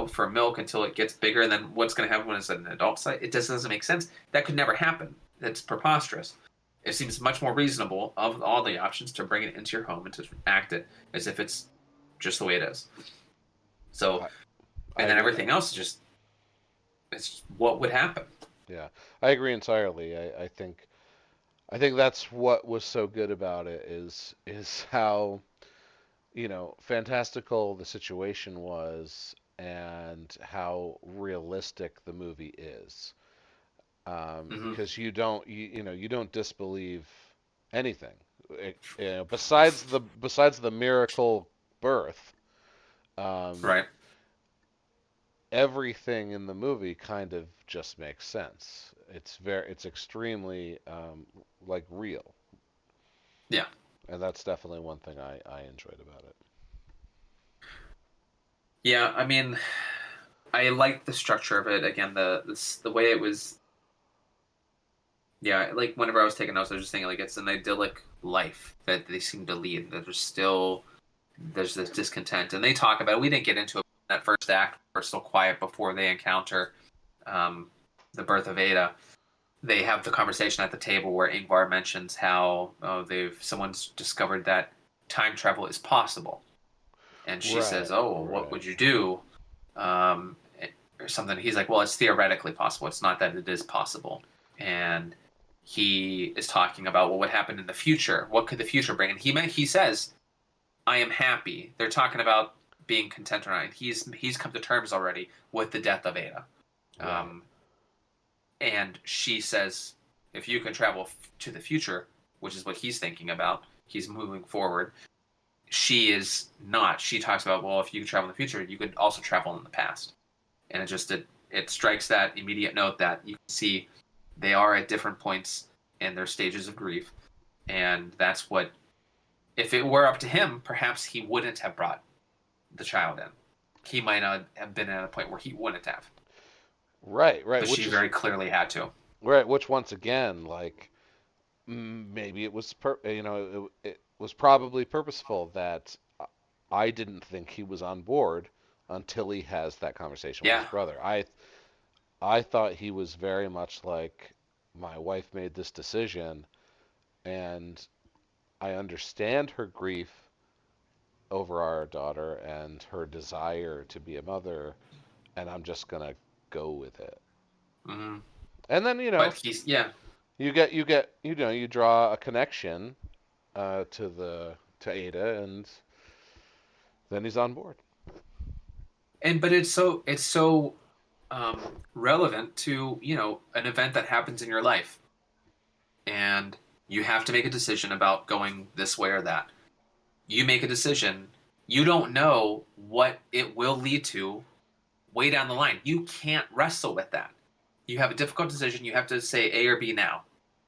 for milk until it gets bigger. And then what's going to happen when it's an adult site? It just doesn't make sense. That could never happen. That's preposterous. It seems much more reasonable of all the options to bring it into your home and to act it as if it's just the way it is. So, I I and then agree. everything else is just, it's what would happen. Yeah, I agree entirely. I think that's what was so good about it is how, fantastical the situation was and how realistic the movie is. Mm-hmm. Because you don't disbelieve anything. Besides the miracle birth, um, Right. everything in the movie kind of just makes sense. It's extremely like real, Yeah. and that's definitely one thing I enjoyed about it. Yeah. I mean, I liked the structure of it. Again, the way it was. Yeah, like whenever I was taking notes, I was just thinking like it's an idyllic life that they seem to lead. That there's this discontent, and they talk about it. We didn't get into it in that first act. We're still quiet before they encounter um, the birth of Ada. They have the conversation at the table where Ingvar mentions how someone's discovered that time travel is possible, and she says, Right, "Oh, well, what right, would you do?" Um, or something. He's like, "Well, it's theoretically possible. It's not that it is possible." And he is talking about, well, what happened in the future? What could the future bring? And he says, "I am happy." They're talking about being content or not. He's come to terms already with the death of Ada. right, Um, and she says, "If you can travel to the future," which is what he's thinking about, he's moving forward. She is not. She talks about, well, if you travel in the future, you could also travel in the past. And it strikes that immediate note that you can see they are at different points in their stages of grief, and that's what, if it were up to him, perhaps he wouldn't have brought the child in. He might not have been at a point where he wouldn't have, right. but she very clearly had to. Which once again, like maybe it was it was probably purposeful that I didn't think he was on board until he has that conversation with his Yeah. brother. I thought he was very much like my wife made this decision, and I understand her grief over our daughter and her desire to be a mother, and I'm just gonna go with it. Hmm. And then But yeah. you draw a connection to Ada, and then he's on board. But it's so relevant to an event that happens in your life, and You have to make a decision about going this way or that. You make a decision. You don't know what it will lead to way down the line. You can't wrestle with that. You have a difficult decision. You have to say A or B now.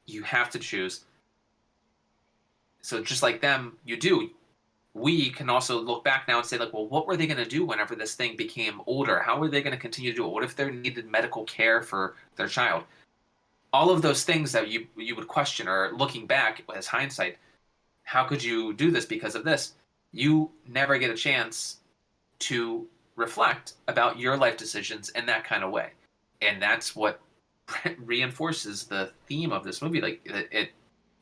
You have to choose. So just like them, you do. We can also look back now and say, like, well, what were they going to do whenever this thing became older? How were they going to continue to do it? What if they needed medical care for their child? All of those things that you would question, or looking back as hindsight, how could you do this because of this? You never get a chance to reflect about your life decisions in that kind of way, and that's what reinforces the theme of this movie. Like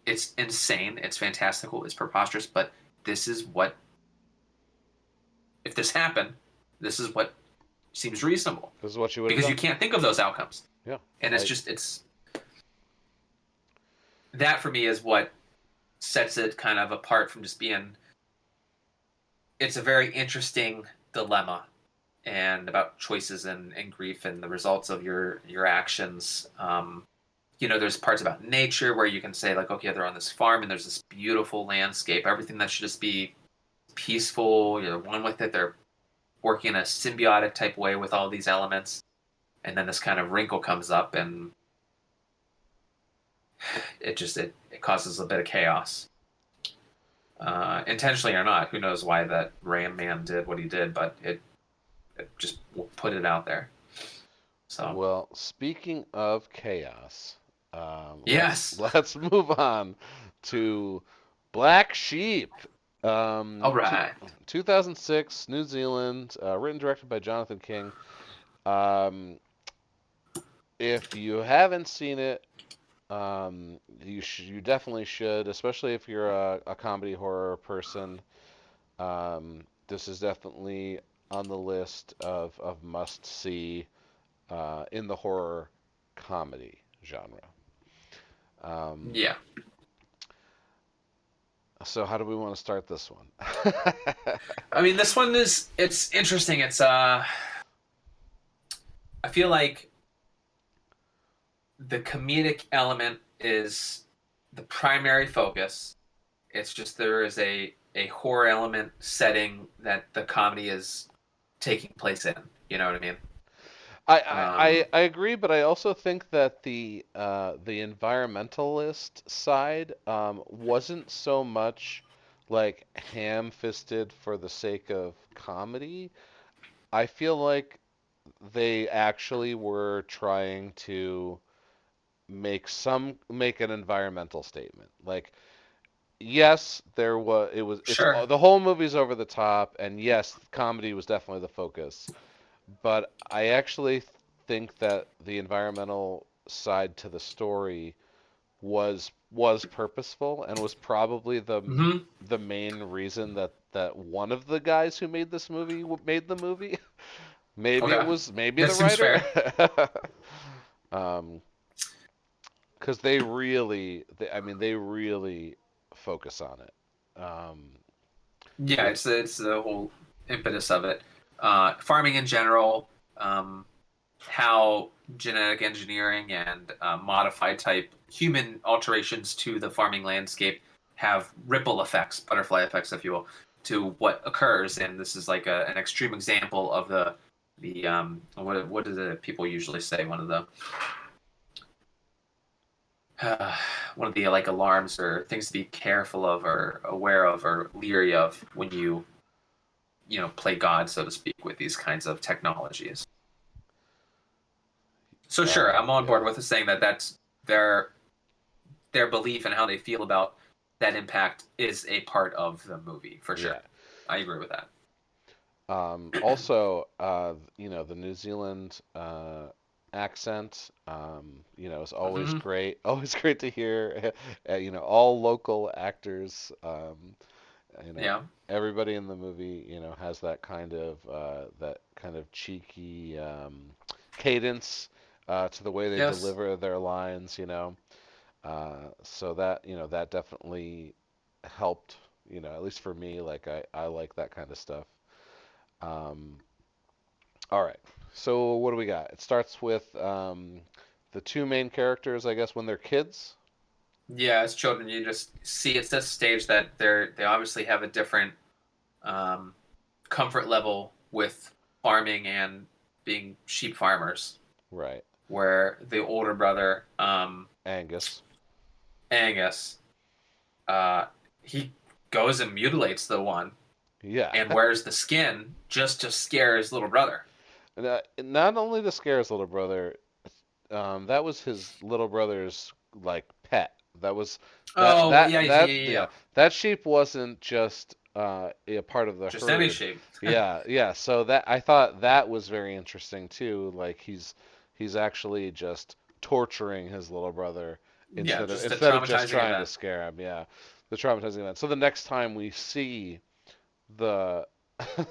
it's insane, it's fantastical, it's preposterous, but this is what, if this happened, this is what seems reasonable This is what you would have because done. you can't think of those outcomes, Yeah. and I it's that for me is what sets it kind of apart from just being. It's a very interesting dilemma and about choices and grief and the results of your actions. There's parts about nature where you can say like, okay, they're on this farm and there's this beautiful landscape, everything that should just be peaceful. You're one with it. They're working in a symbiotic type way with all these elements, and then this kind of wrinkle comes up, and it causes a bit of chaos, intentionally or not. Who knows why that Ram Man did what he did, but it just put it out there. So Well, speaking of chaos, let's yes, let's move on to Black Sheep. all Two, right. 2006, New Zealand, written and directed by Jonathan King. Um, if you haven't seen it, you definitely should, especially if you're a comedy horror person. This is definitely on the list of must see in the horror comedy genre. Um, Yeah. so how do we want to start this one? I mean, this one is it's interesting. It's I feel like the comedic element is the primary focus. It's just there is a horror element setting that the comedy is taking place in. You know what I mean? I agree, but I also think that the environmentalist side wasn't so much like ham-fisted for the sake of comedy. I feel like they actually were trying to make an environmental statement. Like, yes, it's Sure. the whole movie's over the top, and yes, comedy was definitely the focus. But I actually think that the environmental side to the story was purposeful and was probably Hmm. the main reason that one of the guys who made this movie made the movie. Okay. Maybe That the seems writer. fair. um, because I mean, they really focus on it. Yeah, With it's the whole impetus of it. Farming in general, how genetic engineering and modified type human alterations to the farming landscape have ripple effects, butterfly effects, if you will, to what occurs. And this is like an extreme example of the what do the people usually say? Uh, one of the like alarms or things to be careful of or aware of or leery of when you play God, so to speak, with these kinds of technologies. So sure, I'm on yeah. board with the saying that that's their their belief and how they feel about that impact is a part of the movie for sure. Yeah. I agree with that. Also, the New Zealand accent, is always Hmm. great. Always great to hear. All local actors. You know, Yeah. everybody in the movie, has that kind of cheeky cadence to the way they Yes. deliver their lines. So that definitely helped. At least for me, like I like that kind of stuff. Um, all right. So what do we got? It starts with the two main characters, I guess, when they're kids. Yeah, as children, you just see it's this stage that they obviously have a different um, comfort level with farming and being sheep farmers, Right. where the older brother, Angus. Angus, uh, he goes and mutilates the one Yeah. and wears the skin just to scare his little brother. And, not only to scare his little brother, that was his little brother's like pet. That was Oh yeah, yeah, yeah, yeah, yeah. that sheep wasn't just a part of the Just any herd. sheep. Yeah, yeah. So that I thought that was very interesting too. Like he's actually just torturing his little brother Yeah, just a instead of just traumatizing trying to event. scare him. Yeah, the traumatizing event. So the next time we see the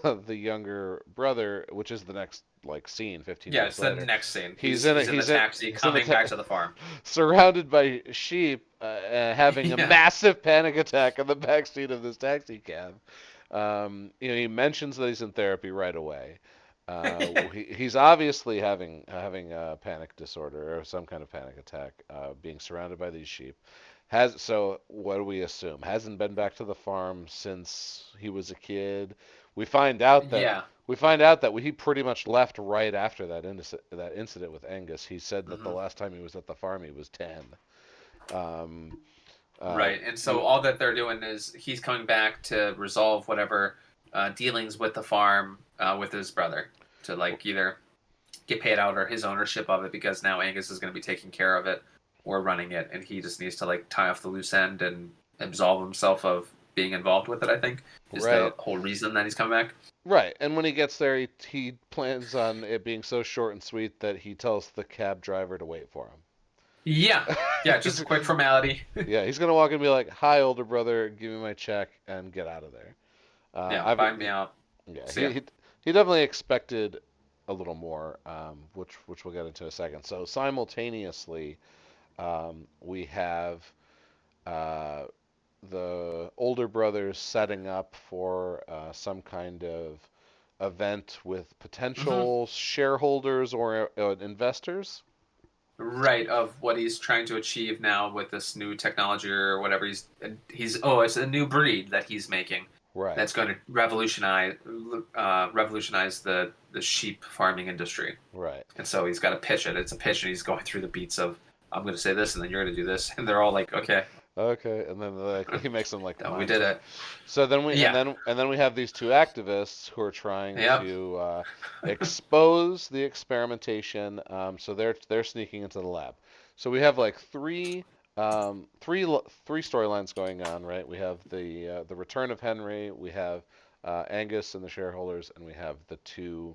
the younger brother, which is the next like scene 15 Yeah, years it's the later, next scene. he's in a He's in the taxi he's in the coming back to the farm. surrounded by sheep, having a Yeah, massive panic attack in the back seat of this taxi cab. He mentions that he's in therapy right away. He's obviously having a panic disorder or some kind of panic attack, being surrounded by these sheep. What do we assume? Hasn't been back to the farm since he was a kid. We find out that yeah. he pretty much left right after that incident with Angus. He said that the Hmm. last time he was at the farm he was 10. Um, uh, Right, and so we all that they're doing is he's coming back to resolve whatever dealings with the farm with his brother to like either get paid out or his ownership of it because now Angus is going to be taking care of it or running it, and he just needs to like tie off the loose end and absolve himself of being involved with it. I think is the right, whole reason that he's coming back. right. And when he gets there, he plans on it being so short and sweet that he tells the cab driver to wait for Yeah, yeah, him. just a quick formality. Yeah, he's gonna walk in and be like, "Hi, older brother, give me my check and get out of there." Yeah, I've find me out. Yeah, See ya. he definitely expected a little more, which we'll get into in a second. So simultaneously, we have uh, the older brothers setting up for some kind of event with Hmm. potential shareholders or investors. Right, of what he's trying to achieve now with this new technology or whatever he's oh, it's a new breed that he's making Right, that's going to revolutionize the sheep farming industry. right. And so he's got to pitch it. It's a pitch, and he's going through the beats of I'm going to say this, and then you're going to do this, and they're all like, okay, Okay, and then he makes them like we mind did flip. it. So then we Yeah, and then we have these two activists who are trying yep. to expose the experimentation. So they're sneaking into the lab. So we have like three storylines going on, right? We have the return of Henry, we have Angus and the shareholders, and we have the two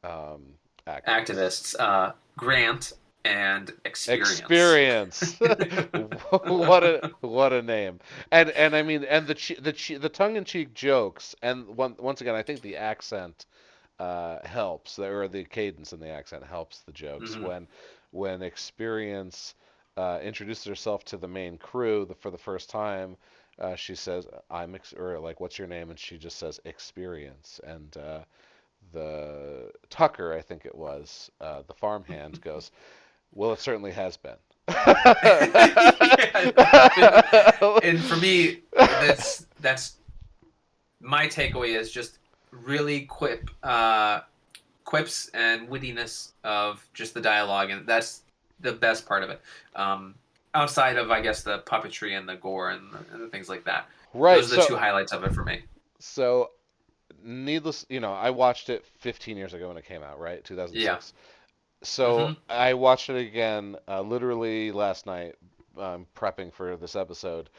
um, activists. Activists, Grant and Experience. Experience. What a name. And I mean and the tongue-in-cheek jokes and once again I think the accent helps or the cadence in the accent helps the jokes Hmm. when Experience introduces herself to the main crew for the first time. She says or like what's your name, and she just says Experience, and the Tucker, I think it was, the farmhand goes, well, it certainly has been. Yeah, and for me, that's my takeaway is just really quips and wittiness of just the dialogue, and that's the best part of it. Um, Outside of I guess the puppetry and the gore and the things like that, Right. those are the two highlights of it for me. So needless, I watched it 15 years ago when it came out, right? Yeah. 2006. So Hmm. I watched it again, literally last night, prepping for this episode.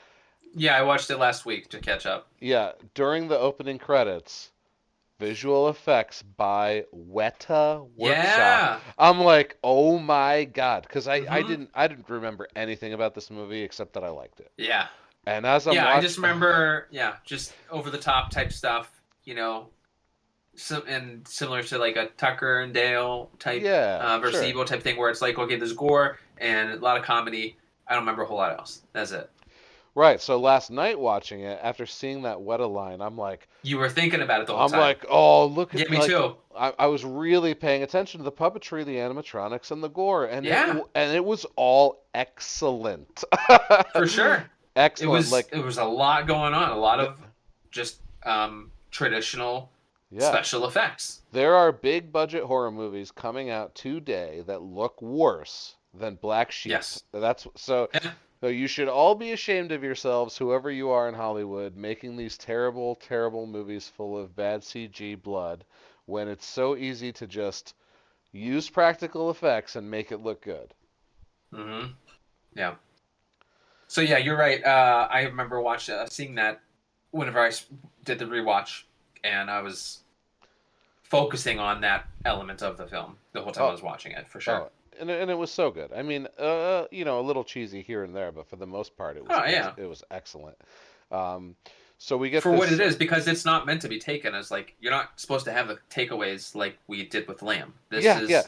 Yeah, I watched it last week to catch up. Yeah, during the opening credits, visual effects by Weta Workshop. Yeah. I'm like, oh my god, because Hmm. I didn't remember anything about this movie except that I liked it. Yeah. And as I'm Yeah, I just watching, remember, yeah, just over the top type stuff, and similar to like a Tucker and Dale type yeah, versus sure. Evil type thing, where it's like, okay, there's gore and a lot of comedy. I don't remember a whole lot else. That's it. Right. So last night watching it, after seeing that Weta line, You were thinking about it the whole I'm time. like, oh, look Yeah, at me like too. I was really paying attention to the puppetry, the animatronics, and the gore, and Yeah, it was all excellent. for sure. Excellent. Like, It was a lot going on, a lot th of just traditional yeah, special effects. there are big budget horror movies coming out today that look worse than Black Sheep. Yes. That's so. Yeah. So you should all be ashamed of yourselves, whoever you are in Hollywood, making these terrible, terrible movies full of bad CG blood, when it's so easy to just use practical effects and make it look good. Hmm. Yeah. So yeah, you're right. I remember watching, seeing that whenever did the rewatch, and I was focusing on that element of the film the whole time I Oh, was watching it, for sure. oh, and it was so good. I mean, a little cheesy here and there, but for the most part, Oh yeah, it was excellent. Um, so we get for what this. it is, because it's not meant to be taken as like you're not supposed to have the takeaways like we did with Lamb. This Yeah, yeah, is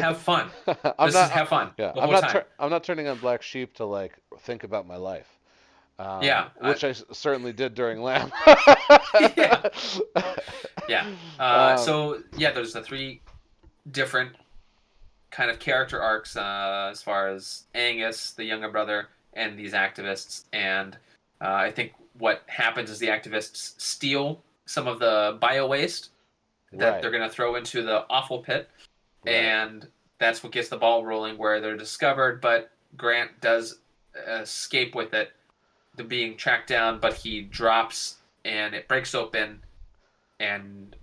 have fun. I'm This is not. have fun Yeah, the whole time. I'm not turning on Black Sheep to like think about my life, Yeah, which I certainly did during Lamb. yeah, yeah. um, So yeah, there's the three different kind of character arcs as far as Angus, the younger brother, and these activists. And I think what happens is the activists steal some of the bio waste that right, they're going to throw into the awful pit, right, and that's what gets the ball rolling, where they're discovered. But Grant does escape with it, the being tracked down, but he drops and it breaks open, and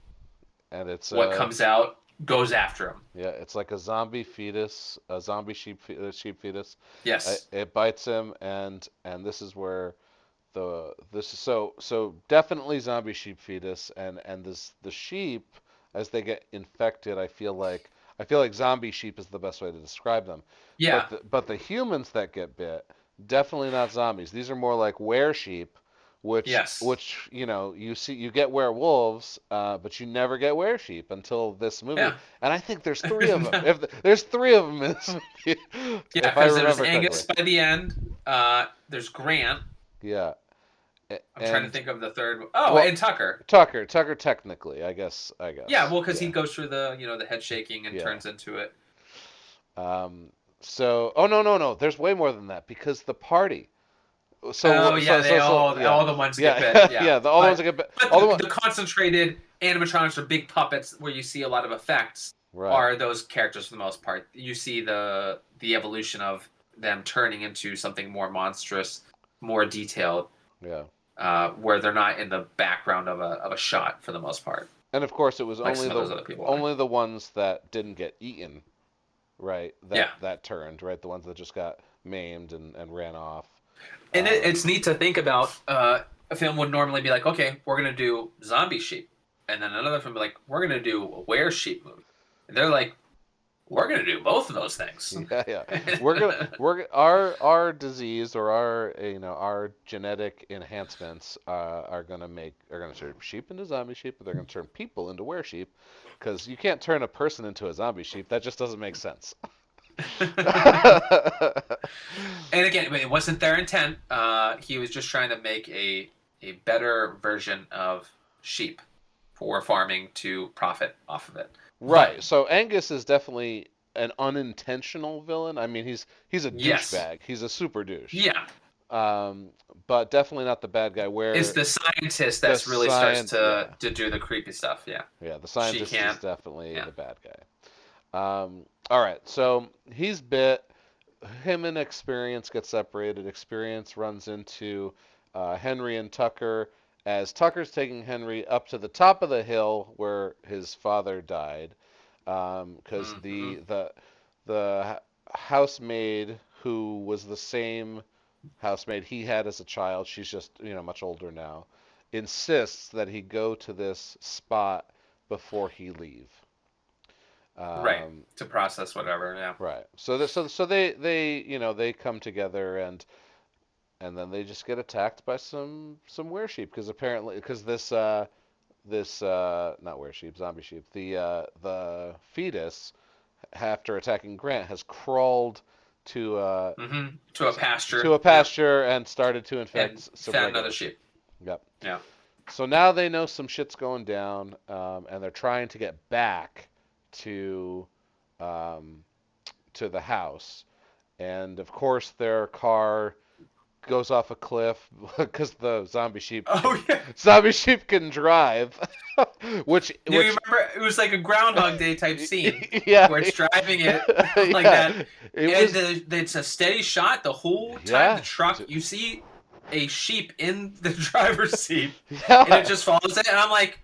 and it's what comes out goes after him. yeah, it's like a zombie fetus, a zombie sheep fetus. Yes. It bites him, and this is where this is so definitely zombie sheep fetus, and this the sheep as they get infected. I feel like zombie sheep is the best way to describe them, Yeah. but the humans that get bit definitely not zombies. These are more like were sheep, Yes. which you get werewolves, but you never get were sheep until this movie. Yeah. And I think there's three of them. There's three of them in this movie, Yeah, if I because there's remember correctly. Angus by the end. There's Grant. Yeah, I'm trying to and think of the third. Oh, well, and Tucker. Tucker technically, I Yeah, guess, well, because he yeah, goes through the the head shaking and yeah. turns into it. Um, so, oh no, no, no, there's way more than that because the party. Oh yeah, they Yeah, all the ones get bit. yeah, Yeah, yeah. All the ones that get but all the one, the concentrated animatronics or big puppets where you see a lot of effects right, are those characters for the most part. You see the evolution of them turning into something more monstrous, more detailed, yeah. where they're not in the background of a shot for the most part, And of course, it was like some of those other people are. only the ones that didn't get eaten, right? Yeah, That turned, right? The ones that just got maimed and ran off. and Um, it's neat to think about. A film would normally be like, okay, we're gonna do zombie sheep, and then another film would be like, we're gonna do a were sheep movie. And they're like, we're gonna do both of those things. Yeah, yeah. Our disease or our genetic enhancements are gonna turn sheep into zombie sheep, but they're gonna turn people into were sheep, because you can't turn a person into a zombie sheep. That just doesn't make sense. And again, it wasn't their intent. He was just trying to make a better version of sheep for farming to profit off of it. But Right. So Angus is definitely an unintentional villain. I mean, he's a yes, douchebag. He's a super douche. yeah, Um, but definitely not the bad guy. it's Where the scientist the that's really starts yeah, to do the creepy stuff. Yeah, yeah, the she scientist is can't. definitely Yeah. the bad guy. All right, so he's bit. Him and Experience get separated. Experience runs into Henry and Tucker as Tucker's taking Henry up to the top of the hill where his father died, because Hmm. the housemaid who was the same housemaid he had as a child, she's just much older now, insists that he go to this spot before he leave. Right, Um, to process whatever. Yeah. right. So they come together, and then they just get attacked by some were sheep, because apparently because this not were sheep, zombie sheep, the fetus, after attacking Grant, has crawled to To a pasture. to a Yeah, pasture and started to and infect some found another regulars. sheep. Yep. Yeah. So now they know some shit's going down, and they're trying to get back to um, to the house. And of course, their car goes off a cliff because the Oh yeah. zombie sheep can drive, Do you which remember? It was like a Groundhog Day type scene yeah where it's driving it like yeah that, it and was it's a steady shot the whole time. The yeah truck, you see a sheep in the driver's seat, and it yeah just follows it. And I'm like,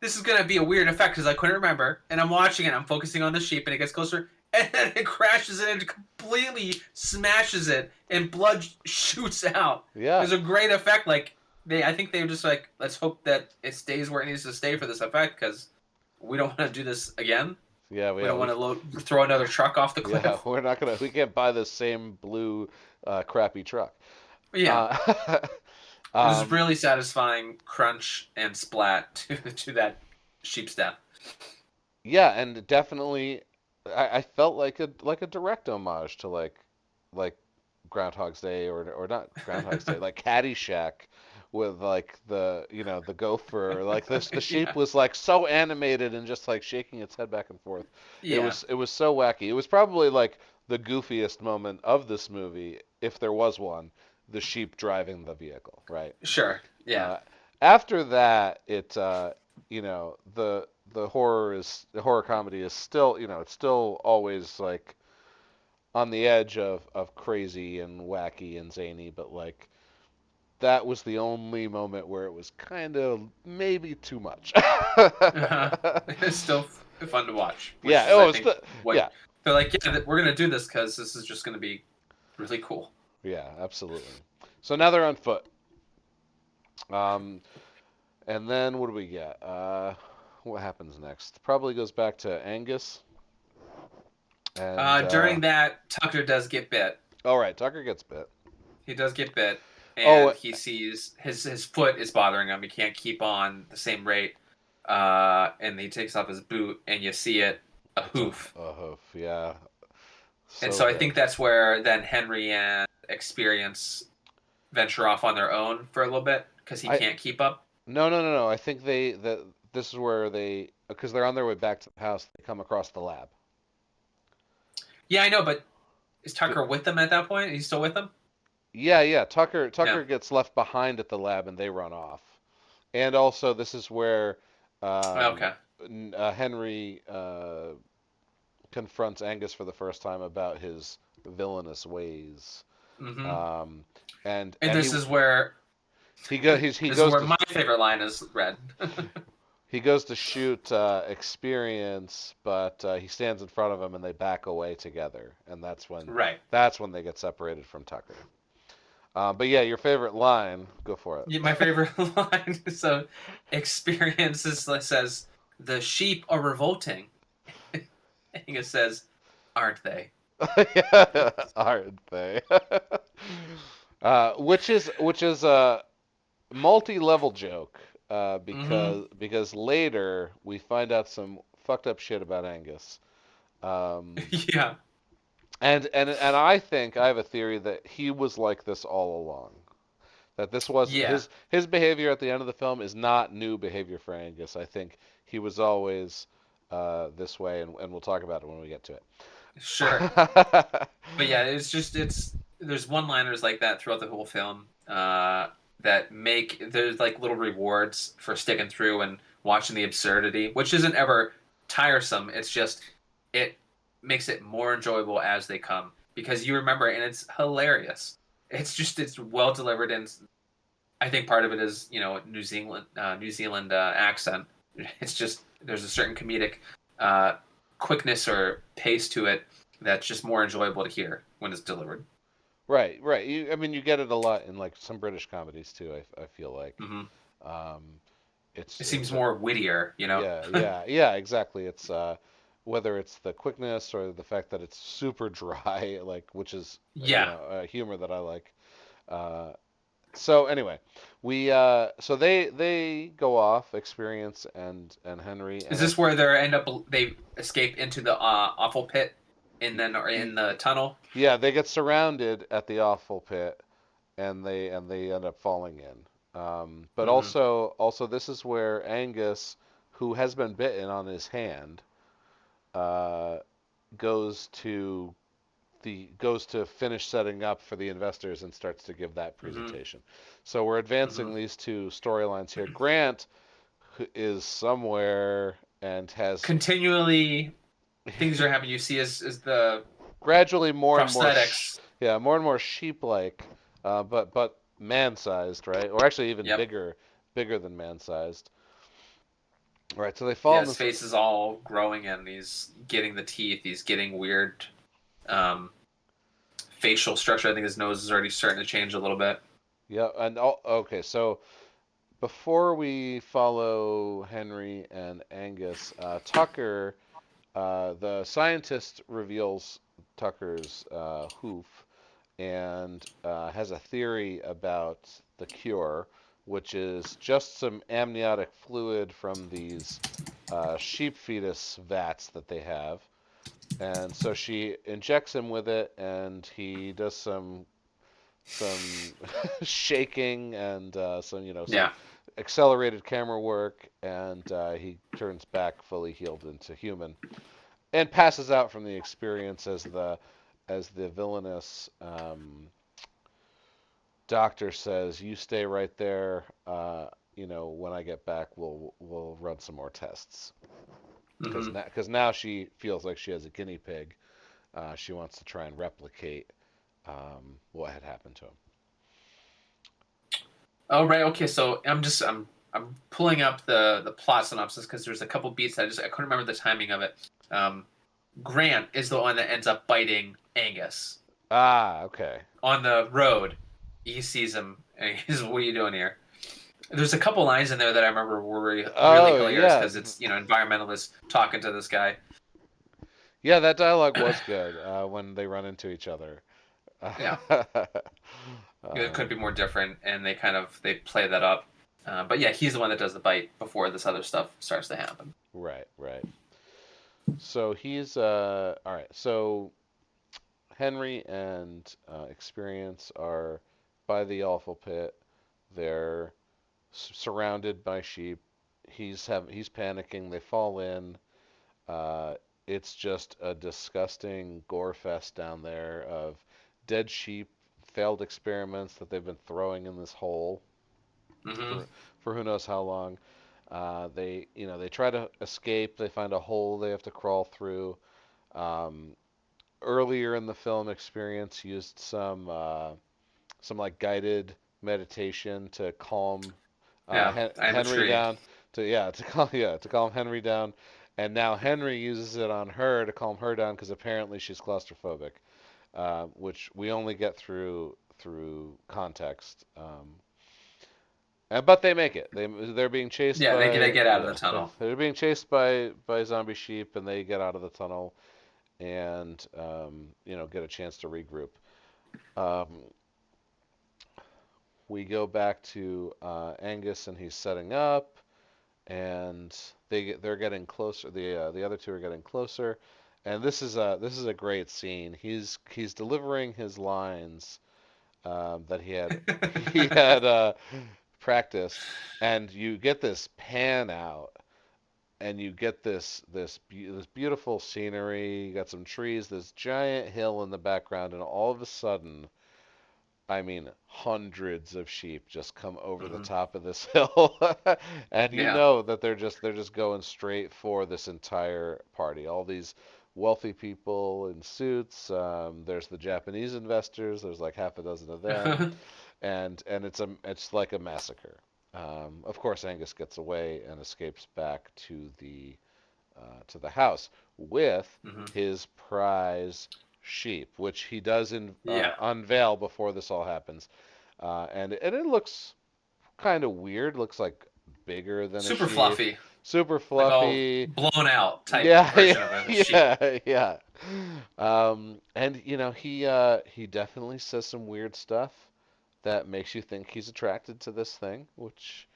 this is gonna be a weird effect because I couldn't remember. And I'm watching it. I'm focusing on the sheep, and it gets closer, and then it crashes and it completely smashes it, and blood shoots out. It yeah was a great effect. Like I think they were just like, let's hope that it stays where it needs to stay for this effect because we don't want to do this again. yeah We yeah don't want to throw another truck off the yeah cliff. we can't buy this same blue crappy truck. But yeah, uh, it was um really satisfying crunch and splat to that sheep's death. yeah, and definitely I felt like a direct homage to like Groundhog's Day or not Groundhog's Day, like Caddyshack with like the gopher, like this the sheep Yeah, was like so animated and just like shaking its head back and forth. yeah, It was so wacky. It was probably like the goofiest moment of this movie, if there was one, the sheep driving the vehicle, right? sure, yeah, Uh, After that, the horror comedy is still, it's still always like on the edge of crazy and wacky and zany, but like that was the only moment where it was kind of maybe too much. uh-huh. It's still fun to watch, which Yeah, is I oh, it's think the what yeah, they're like. Yeah, we're gonna do this because this is just gonna be really cool. yeah, absolutely. So now they're on foot. Um, and then what do we get? What happens next? Probably goes back to Angus and During that, Tucker does get bit. all right, Tucker gets bit. He does get bit, Oh, and he sees his foot is bothering him. He can't keep on the same rate, and he takes off his boot, and you see it a it's hoof. a hoof. Yeah, And so so I bad. think that's where then Henry and Experience venture off on their own for a little bit because he I can't keep up. no. I think that this is where they because they're on their way back to the house. They come across the lab. Yeah, I know, but is D- Tucker with them at that point? He's still with them? Yeah, yeah. Tucker Yeah. gets left behind at the lab and they run off. And also, this is where um, Okay. Henry confronts Angus for the first time about his villainous ways. Mm-hmm. Um, and And and this is where he this is goes where to my favorite line is read. he goes to shoot Experience, but he stands in front of him, and they back away together, and Right. that's when they get separated from Tucker. But yeah, your favorite line, go for Yeah, my favorite line. So, experiences says the sheep are revolting. Angus says, "Aren't they?" it, aren't they? Which is a multi-level joke, Mm-hmm. because later we find out some fucked up shit about Angus. Um, Yeah. and I think I have a theory that he was like this all along. That this was Yeah. his behavior at the end of the film is not new behavior for Angus. I think he was always this way, and we'll talk about it when we get to Sure. it. But yeah, it's there's one-liners like that throughout the whole film that make there's like little rewards for sticking through and watching the absurdity, which isn't ever tiresome. It's just it makes it more enjoyable as they come because you remember it and it's hilarious. It's well delivered and I think part of it is New Zealand accent. It's just there's a certain comedic uh, quickness or pace to it that's just more enjoyable to hear when it's delivered. Right, right. I mean, you get it a lot in like some British comedies too. I feel like Hmm. um, It it's seems more wittier. yeah, yeah, yeah. Exactly. It's whether it's the quickness or the fact that it's super dry, like which is Yeah. humor that I like. Uh, so anyway, so they go off, Experience and Henry, Is and this where they escape into the awful pit? in Y- in y- the tunnel. yeah, they get surrounded at the awful pit, and they end up falling in. But Hmm. also this is where Angus, who has been bitten on his hand, uh, goes to goes to finish setting up for the investors and starts to give that Hmm. presentation. So we're Hmm. advancing these two storylines here. Grant is somewhere and has Continually, things are happening. You see, as the gradually more and more prosthetics. yeah, more and more sheep-like, but man-sized, right? Or actually even Yep. bigger than man-sized. All right, so they fall Yeah, in his this. face is all growing and he's getting the teeth. He's getting weird um, facial structure. I think his nose is already starting to change a little bit. Yeah, and okay, so before we follow Henry and Angus, Tucker, the scientist reveals Tucker's hoof and has a theory about the cure, which is just some amniotic fluid from these sheep fetus vats that they have. And so she injects him with it, and he does some shaking and some Yeah. accelerated camera work, and he turns back fully healed into human, and passes out from the experience as the villainous doctor says, "You stay right there. When I get back, we'll run some more tests." Hmm. Because now she feels like she has a guinea pig. She wants to try and replicate what had happened to him. Oh right. Okay. So I'm pulling up the plot synopsis because there's a couple beats that I couldn't remember the timing of it. Um, Grant is the one that ends up biting Angus Ah, okay. on the road. He sees him and he's, "What are you doing here?" There's a couple lines in there that I remember were really Oh hilarious yeah, because it's environmentalists talking to this guy. yeah. That dialogue was good when they run into each other. Yeah, it could um, be more different, and they play that up. But yeah, he's the one that does the bite before this other stuff starts to happen. right, right. So he's all right. So Henry and Experience are by the awful pit. They're surrounded by sheep. He's panicking. They fall in. Uh, it's just a disgusting gore fest down there of dead sheep, failed experiments that they've been throwing in this hole Hmm. for who knows how long. They try to escape. They find a hole they have to crawl through. Um, Earlier in the film, Experience used some like guided meditation to calm Yeah, I am a Henry tree. down. To calm Henry down, and now Henry uses it on her to calm her down because apparently she's claustrophobic, which we only get through context. But they make it. They're being chased Yeah, they by get out of the yeah tunnel. they're being chased by zombie sheep, and they get out of the tunnel and get a chance to regroup. Um, we go back to Angus, and he's setting up, and they're getting closer. The other two are getting closer, and this is a great scene. He's delivering his lines that he had practiced, and you get this pan out, and you get this beautiful scenery. You got some trees, this giant hill in the background, and all of a sudden, I mean, hundreds of sheep just come over the Hmm. top of this hill, and you Yeah. know that they're just going straight for this entire party. All these wealthy people in suits. There's the Japanese investors. There's like half a dozen of them, and it's like a massacre. Of course, Angus gets away and escapes back to the house with Hmm. his prize sheep, which he does Yeah. unveil before this all happens. And it looks kind of weird. Looks like bigger than a Super sheep, fluffy, super like all fluffy. blown out type Yeah, yeah, version of a sheep. yeah. And he definitely says some weird stuff that makes you think he's attracted to this thing, which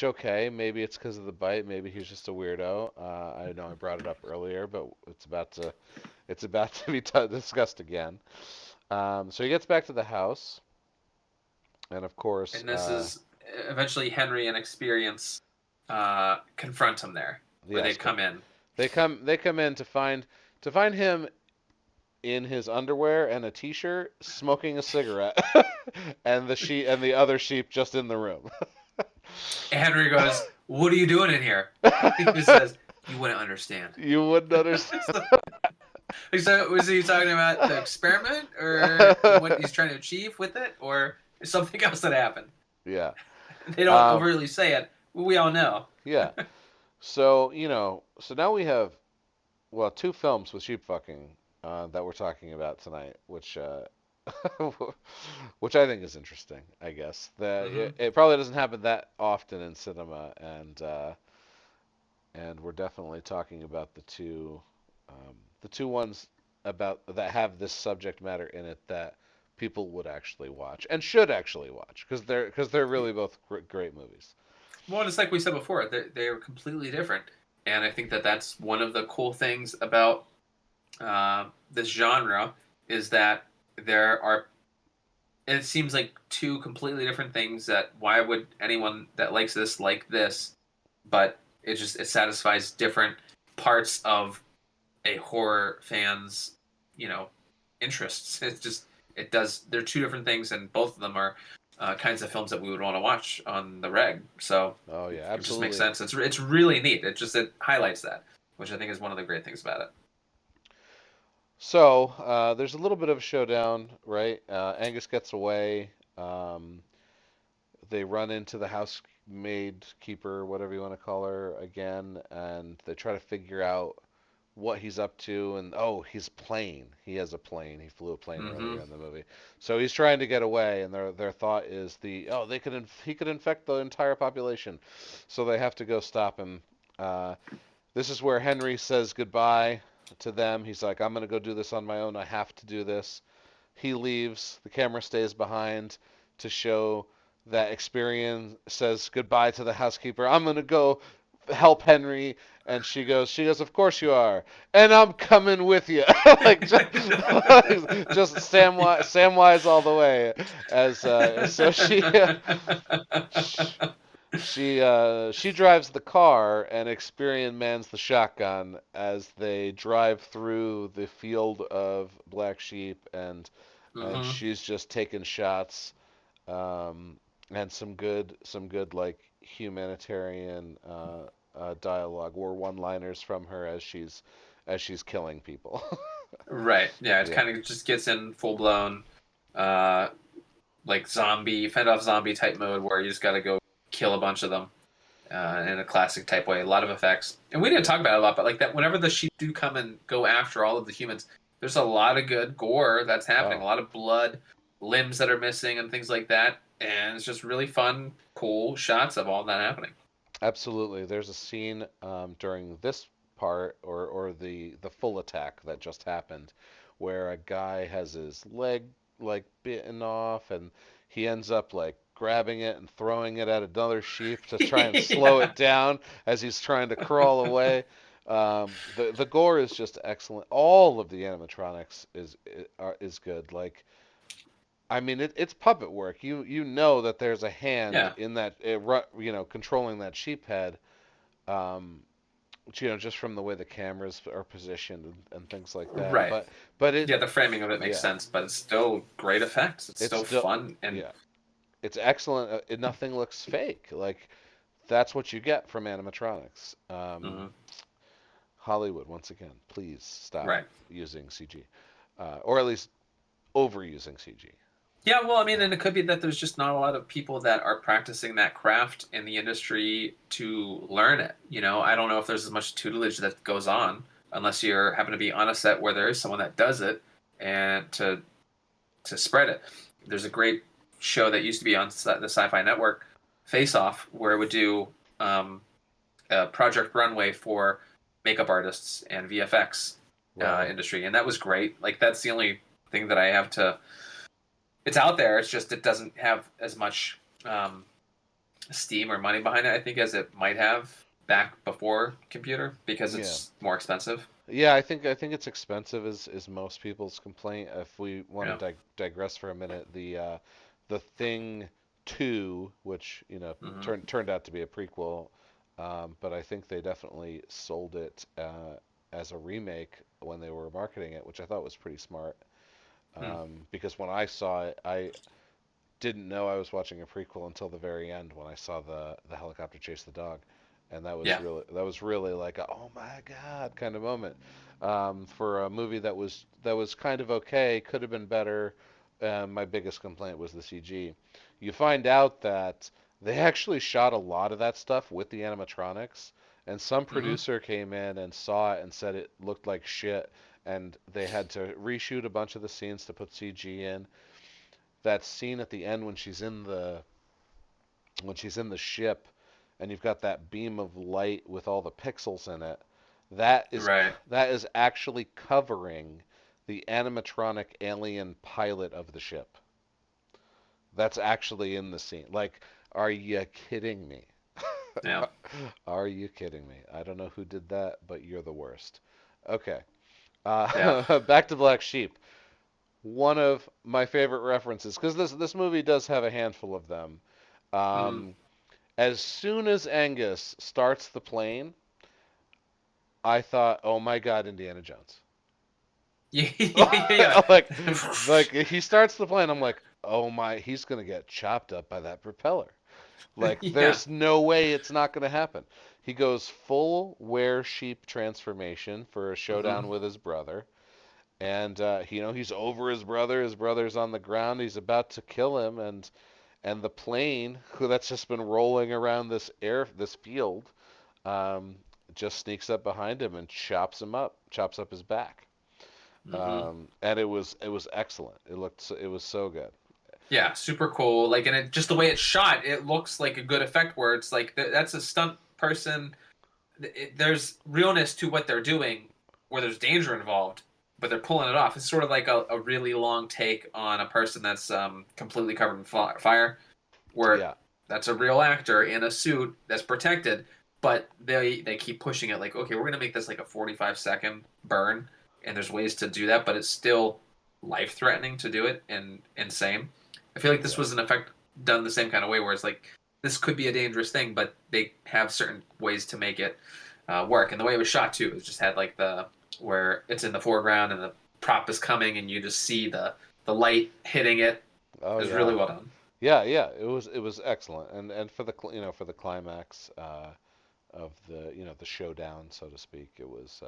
okay, maybe it's because of the bite, maybe he's just a weirdo. I know I brought it up earlier, but It's about to be discussed again. So he gets back to the house, and of course, And this is eventually Henry and Experience confront him there, or they yes, come in. they come in to find him in his underwear and a t-shirt, smoking a cigarette, and the other sheep just in the room. And Henry goes, "What are you doing in here?" He says, "You wouldn't understand." You wouldn't understand. So was he talking about the experiment or what he's trying to achieve with it, or something else that happened? Yeah. They don't Um, overtly say it. But we all know. yeah. So, so now we have, well, two films with sheep fucking that we're talking about tonight, which I think is interesting, I guess. Hmm. It probably doesn't happen that often in cinema, and we're definitely talking about the two ones about that have this subject matter in it that people would actually watch and should actually watch because they're really both great movies. Well, it's like we said before, they're completely different, and I think that that's one of the cool things about this genre is that there are. It seems like two completely different things. That why would anyone that likes this like this? But it satisfies different parts of a horror fan's you know interests. It's just it does. They're two different things, and both of them are kinds of films that we would want to watch on the reg. So Oh yeah, it just makes absolutely. sense. It's really neat. It highlights that, which I think is one of the great things about it. So there's a little bit of a showdown, right? Angus gets away. Um, they run into the housemaid keeper, whatever you want to call her, again, and they try to figure out what he's up to. And oh, his plane. He has a plane. He flew a plane Mm-hmm. earlier in the movie. So he's trying to get away, and their thought is he could infect the entire population, so they have to go stop him. Uh, this is where Henry says goodbye to them. He's like, I'm going to go do this on my own. I have to do this. He leaves. The camera stays behind to show that Experian says goodbye to the housekeeper. I'm going to go help Henry. And she goes, of course you are. And I'm coming with you. like, just Yeah. Samwise all the way. So she drives the car, and Experian mans the shotgun as they drive through the field of black sheep, and Mm-hmm. she's just taking shots, and some good like humanitarian dialogue or one-liners from her as she's killing people. Right. Yeah. It Yeah. kind of just gets in full blown, uh, like zombie, fend off zombie type mode where you just got to go kill a bunch of them in a classic type way. A lot of effects, and we didn't Yeah. talk about it a lot, but like that, whenever the sheep do come and go after all of the humans, there's a lot of good gore that's happening. A Oh, lot of blood, limbs that are missing, and things like that. And it's just really fun, cool shots of all that happening. absolutely. There's a scene during this part or the full attack that just happened where a guy has his leg like bitten off and he ends up like grabbing it and throwing it at another sheep to try and slow Yeah. it down as he's trying to crawl away. The gore is just excellent. All of the animatronics is good. Like I mean, it's puppet work. You know that there's a hand Yeah. in that, controlling that sheep head. Um, just from the way the cameras are positioned and things like that. Right. But it, Yeah, the framing of it makes yeah, sense, but it's still great effects. It's it's still still, fun, and yeah, it's excellent. Nothing looks fake. Like that's what you get from animatronics. mhm, Hollywood, once again, please stop right. using CG, or at least overusing CG. Yeah, well, I mean, and it could be that there's just not a lot of people that are practicing that craft in the industry to learn it. I don't know if there's as much tutelage that goes on unless you're happen to be on a set where there is someone that does it and to spread it. There's a great show that used to be on the Sci-Fi Network, Face Off, where it would do Project Runway for makeup artists and VFX Wow. industry, and that was great. Like that's the only thing that I have to. It's out there. It's just it doesn't have as much steam or money behind it. I think as it might have back before computer because Yeah. it's more expensive. Yeah, I think it's expensive is most people's complaint. If we want to Yeah. digress for a minute, the Thing 2, which Hmm. turned out to be a prequel, but I think they definitely sold it as a remake when they were marketing it, which I thought was pretty smart. Hmm. Because when I saw it, I didn't know I was watching a prequel until the very end when I saw the helicopter chase the dog, and Yeah. that was really like a oh my god kind of moment for a movie that was kind of okay, could have been better. My biggest complaint was the CG. You find out that they actually shot a lot of that stuff with the animatronics, and some Hmm. producer came in and saw it and said it looked like shit, and they had to reshoot a bunch of the scenes to put CG in. That scene at the end when she's in the ship and you've got that beam of light with all the pixels in it, that is Right. that is actually covering the animatronic alien pilot of the ship. That's actually in the scene. Like, are you kidding me? Yeah. Are you kidding me? I don't know who did that, but you're the worst. Okay. Yeah. Back to Black Sheep. One of my favorite references, because this movie does have a handful of them. Hmm. Um, as soon as Angus starts the plane, I thought, "Oh my God, Indiana Jones!" Yeah. Yeah. like, Yeah. like he starts the plane, I'm like, "Oh my, he's gonna get chopped up by that propeller." Like, Yeah. there's no way it's not gonna happen. He goes full were sheep transformation for a Hmm. showdown with his brother, and he's over his brother. His brother's on the ground. He's about to kill him, and the plane, who that's just been rolling around this field, um, just sneaks up behind him and chops up his back. Hmm. And it was excellent. It was so good. Yeah, super cool. Like, and just the way it's shot, it looks like a good effect. Where it's like that's a stunt person. There's realness to what they're doing, where there's danger involved, but they're pulling it off. It's sort of like a really long take on a person that's completely covered in fire, where Yeah, that's a real actor in a suit that's protected, but they keep pushing it. Like, okay, we're gonna make this like a 45-second burn, and there's ways to do that, but it's still life threatening to do it and insane. I feel like this yeah, was in effect done the same kind of way, where it's like this could be a dangerous thing, but they have certain ways to make it work. And the way it was shot too, it just had like the where it's in the foreground and the prop is coming, and you just see the light hitting it. oh It was really yeah, well done. yeah. It was excellent, and for for the climax of the showdown, so to speak, it was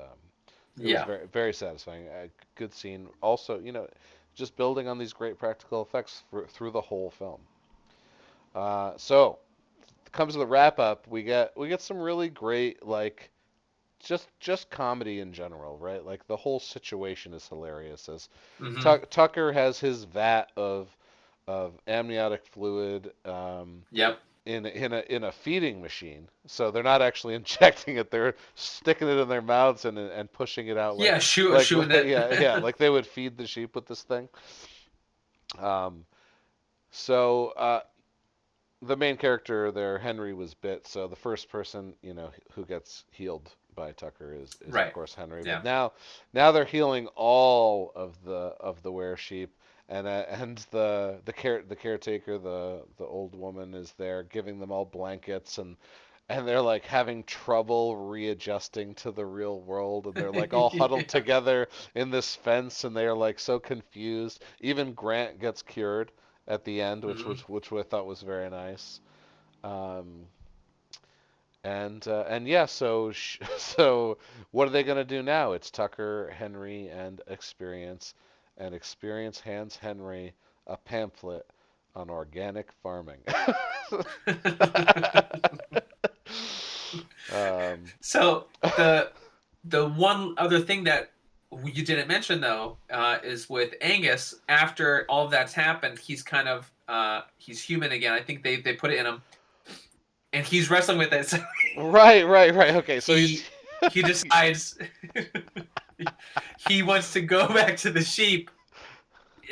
Yeah. very satisfying. Good scene. Also, just building on these great practical effects through the whole film. So comes to the wrap up. We get some really great like just comedy in general, right? Like the whole situation is hilarious. As Hmm. Tucker has his vat of amniotic fluid Yep. in a feeding machine. So they're not actually injecting it; they're sticking it in their mouths and pushing it out Yeah. Shooting it. yeah, like they would feed the sheep with this thing. Um, so the main character there, Henry, was bit. So the first person who gets healed by Tucker is of Right. course Henry. But Yeah. now they're healing all of the were sheep. And the caretaker, the old woman, is there giving them all blankets, and they're like having trouble readjusting to the real world, and they're like all huddled Yeah. together in this fence, and they are like so confused. Even Grant gets cured at the end, Hmm. which I thought was very nice. Um, and yeah, so what are they gonna do now? It's Tucker, Henry, and Experience, and Experience hands Henry a pamphlet on organic farming. um, So the one other thing that you didn't mention though is with Angus. After all of that's happened, he's kind of he's human again. I think they put it in him, and he's wrestling with it. So right. Okay, so he's he decides he wants to go back to the sheep.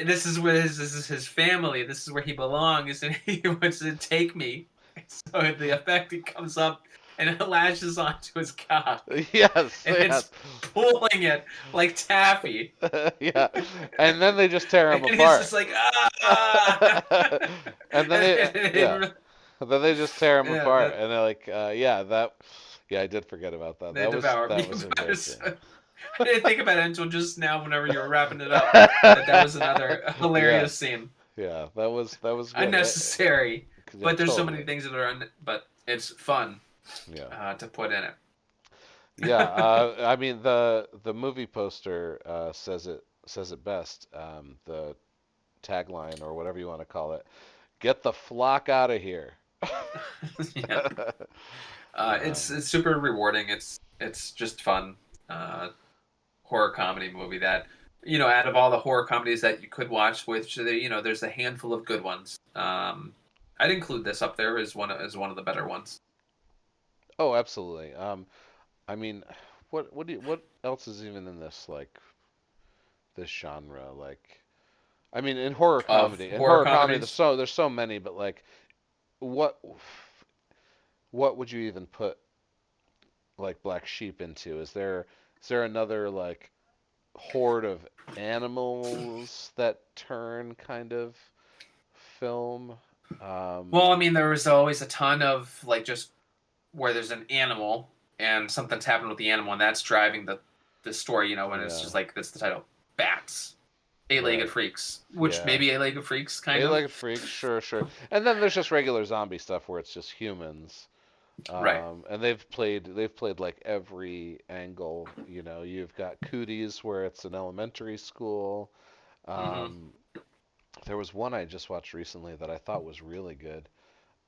This is where this is his family. This is where he belongs, and he wants to take me. So the effect it comes up. and it lashes onto his cock, Yes, and yes. it's pulling it like taffy, Yeah. And then they just tear and him he's apart. just like ah, And then and they, yeah. it, Then they just tear him yeah, apart, and they're like, yeah, yeah, I did forget about that. they devour him. That was a great scene. I didn't think about it until just now, whenever you were wrapping it up, that was another Yeah, hilarious scene. yeah, that was good. Unnecessary, Yeah, but there's so many totally. things that are but it's fun Yeah, to put in it. yeah. I mean, the movie poster says it best. The tagline or whatever you want to call it: "Get the flock out of here." Yeah, it's super rewarding. It's just fun. Uh, Horror comedy movie that, out of all the horror comedies that you could watch, which there's a handful of good ones. I'd include this up there as one of the better ones. Oh, absolutely. I mean, what else is even in this genre? Like, I mean, Of in horror horror comedy, comedies. there's so many, but like, what what would you even put like Black Sheep into? Is there another like horde of animals that turn kind of film? Well, I Um, mean, there was always a ton of like just where there's an animal and something's happened with the animal, and that's driving the story. And it's yeah, just like that's the title, bats, eight-legged right, freaks, which yeah. maybe eight-legged freaks kind of. Eight-legged freaks, sure, sure. And then there's just regular zombie stuff where it's just humans. Right. And they've played like every angle. You know, you've got Cooties where it's an elementary school. Mm-hmm. Um, there was one I just watched recently that I thought was really good.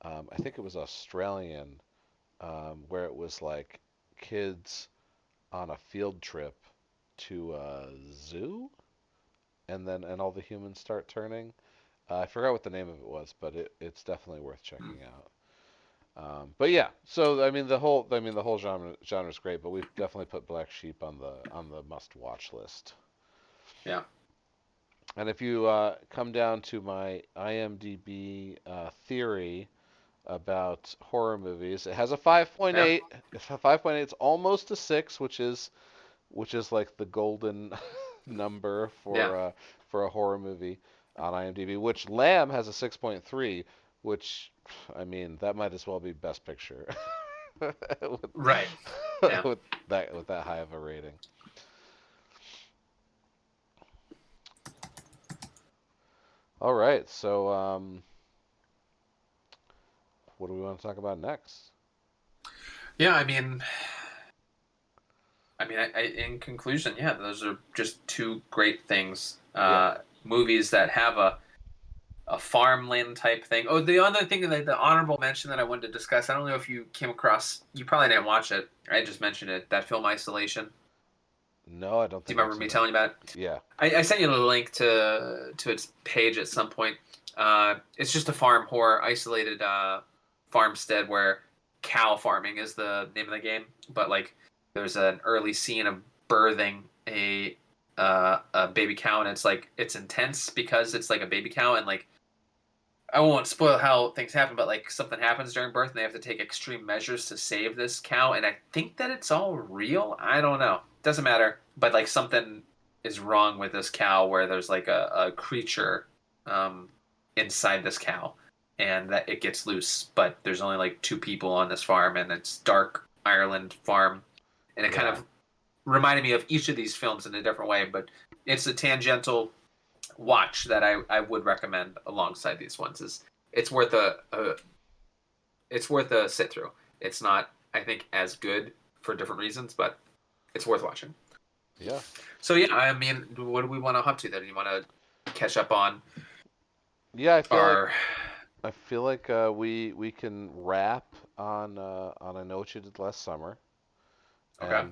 I think it was Australian, where it was like kids on a field trip to a zoo, and all the humans start turning. I forgot what the name of it was, but it's definitely worth checking out. But yeah, so I mean the whole genre is great, but we've definitely put Black Sheep on the must watch list. Yeah. And if you come down to my IMDb theory about horror movies, it has a Yeah. 5.8. It's a 5.8. It's almost a 6, which is like the golden number Yeah. for a horror movie on IMDb. Which Lamb has a 6.3, which I mean that might as well be Best Picture with, Right. Yeah. with that high of a rating. All right, so what do we want to talk about next? Yeah. In conclusion, yeah, those are just two great things. Yeah, Movies that have a farmland type thing. Oh, the other thing, that the honorable mention that I wanted to discuss. I don't know if you came across. You probably didn't watch it. I just mentioned it. That film Isolation. no, I don't Do you think I've remember me seen it. telling you about it? Yeah, I sent you a link to its page at some point. It's just a farm horror, isolated farmstead where cow farming is the name of the game. But like, there's an early scene of birthing a baby cow, and it's intense because it's like a baby cow, and like I won't spoil how things happen, but like something happens during birth, and they have to take extreme measures to save this cow. And I think that it's all real. I don't know. Doesn't matter. But like something is wrong with this cow, where there's like a creature um, inside this cow, and that it gets loose. But there's only like two people on this farm, and it's dark Ireland farm, and it kind yeah, of reminded me of each of these films in a different way. But it's a tangential watch that I would recommend alongside these ones. Is it's worth a sit through. It's not, I think, as good for different reasons, but it's worth watching. yeah, So yeah, what do we want to hop to then? You want to catch up on yeah. our I feel like we can wrap on I know what you did last summer, okay?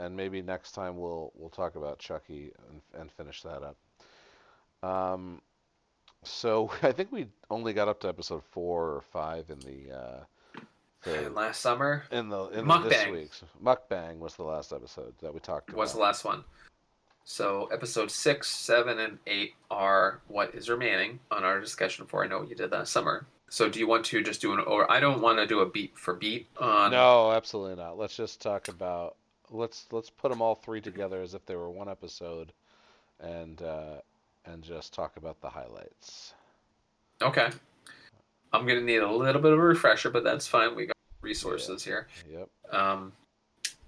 and maybe next time we'll talk about Chucky and finish that up. Um, so I think we only got up to episode 4 or 5 the And last summer, in the this mukbang week's mukbang was the last episode that we talked was the about. last one. So episode 6, 7, and 8 are what is remaining on our discussion for I know what you did last summer. So do you want to just do an, or I don't want to do a beat for beat on. No, absolutely not. Let's just talk about let's put them all three together as if they were one episode, and uh, and just talk about the highlights. Okay, I'm gonna need a little bit of a refresher, but that's fine. We got Yeah. resources here. Yep. Um,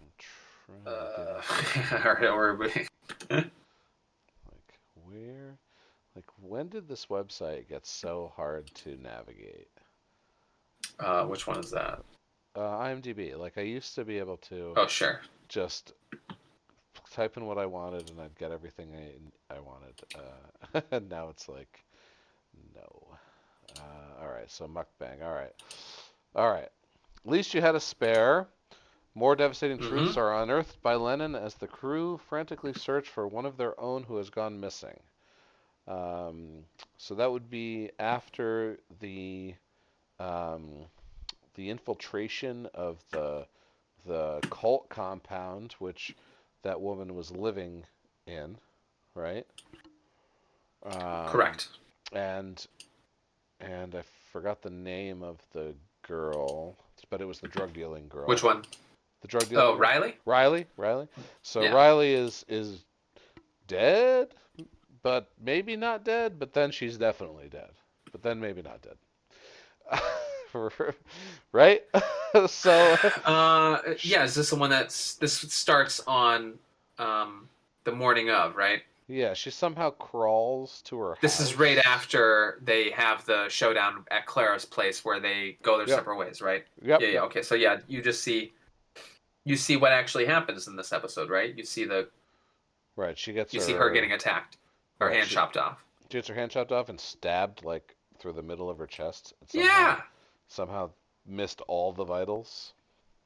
I'm trying to get into it or here. we, Like where? Like when did this website get so hard to navigate? which one is that? IMDb. Like I used to be able to Oh, sure. just type in what I wanted and I'd get everything I wanted. And now it's like no. All right, so mukbang. All right, all right. At least you had a spare. More devastating truths Mm-hmm. are unearthed by Lennon as the crew frantically search for one of their own who has gone missing. Um, so that would be after um, the infiltration of the cult compound, which that woman was living in, right? Um, Correct. and and I forgot the name of the girl, but it was the drug dealing Which girl. one? The drug dealing Oh, girl, Riley. Riley. So Yeah. Riley is dead, but maybe not dead. But then she's definitely dead. But then maybe not dead. Right? So Yeah. Is this the one that's this starts on um the morning of, right? yeah, she somehow crawls to her This is right house. after they have the showdown at Clara's place where they go their Yep, separate ways, right? yep, Yeah, yeah. yep. Okay, so yeah, you see what actually happens in this episode, right? Right, she gets You see her her getting attacked, her right. hand chopped off. She gets her hand chopped off and stabbed like through the middle of her chest, and Yeah. somehow missed all the vitals.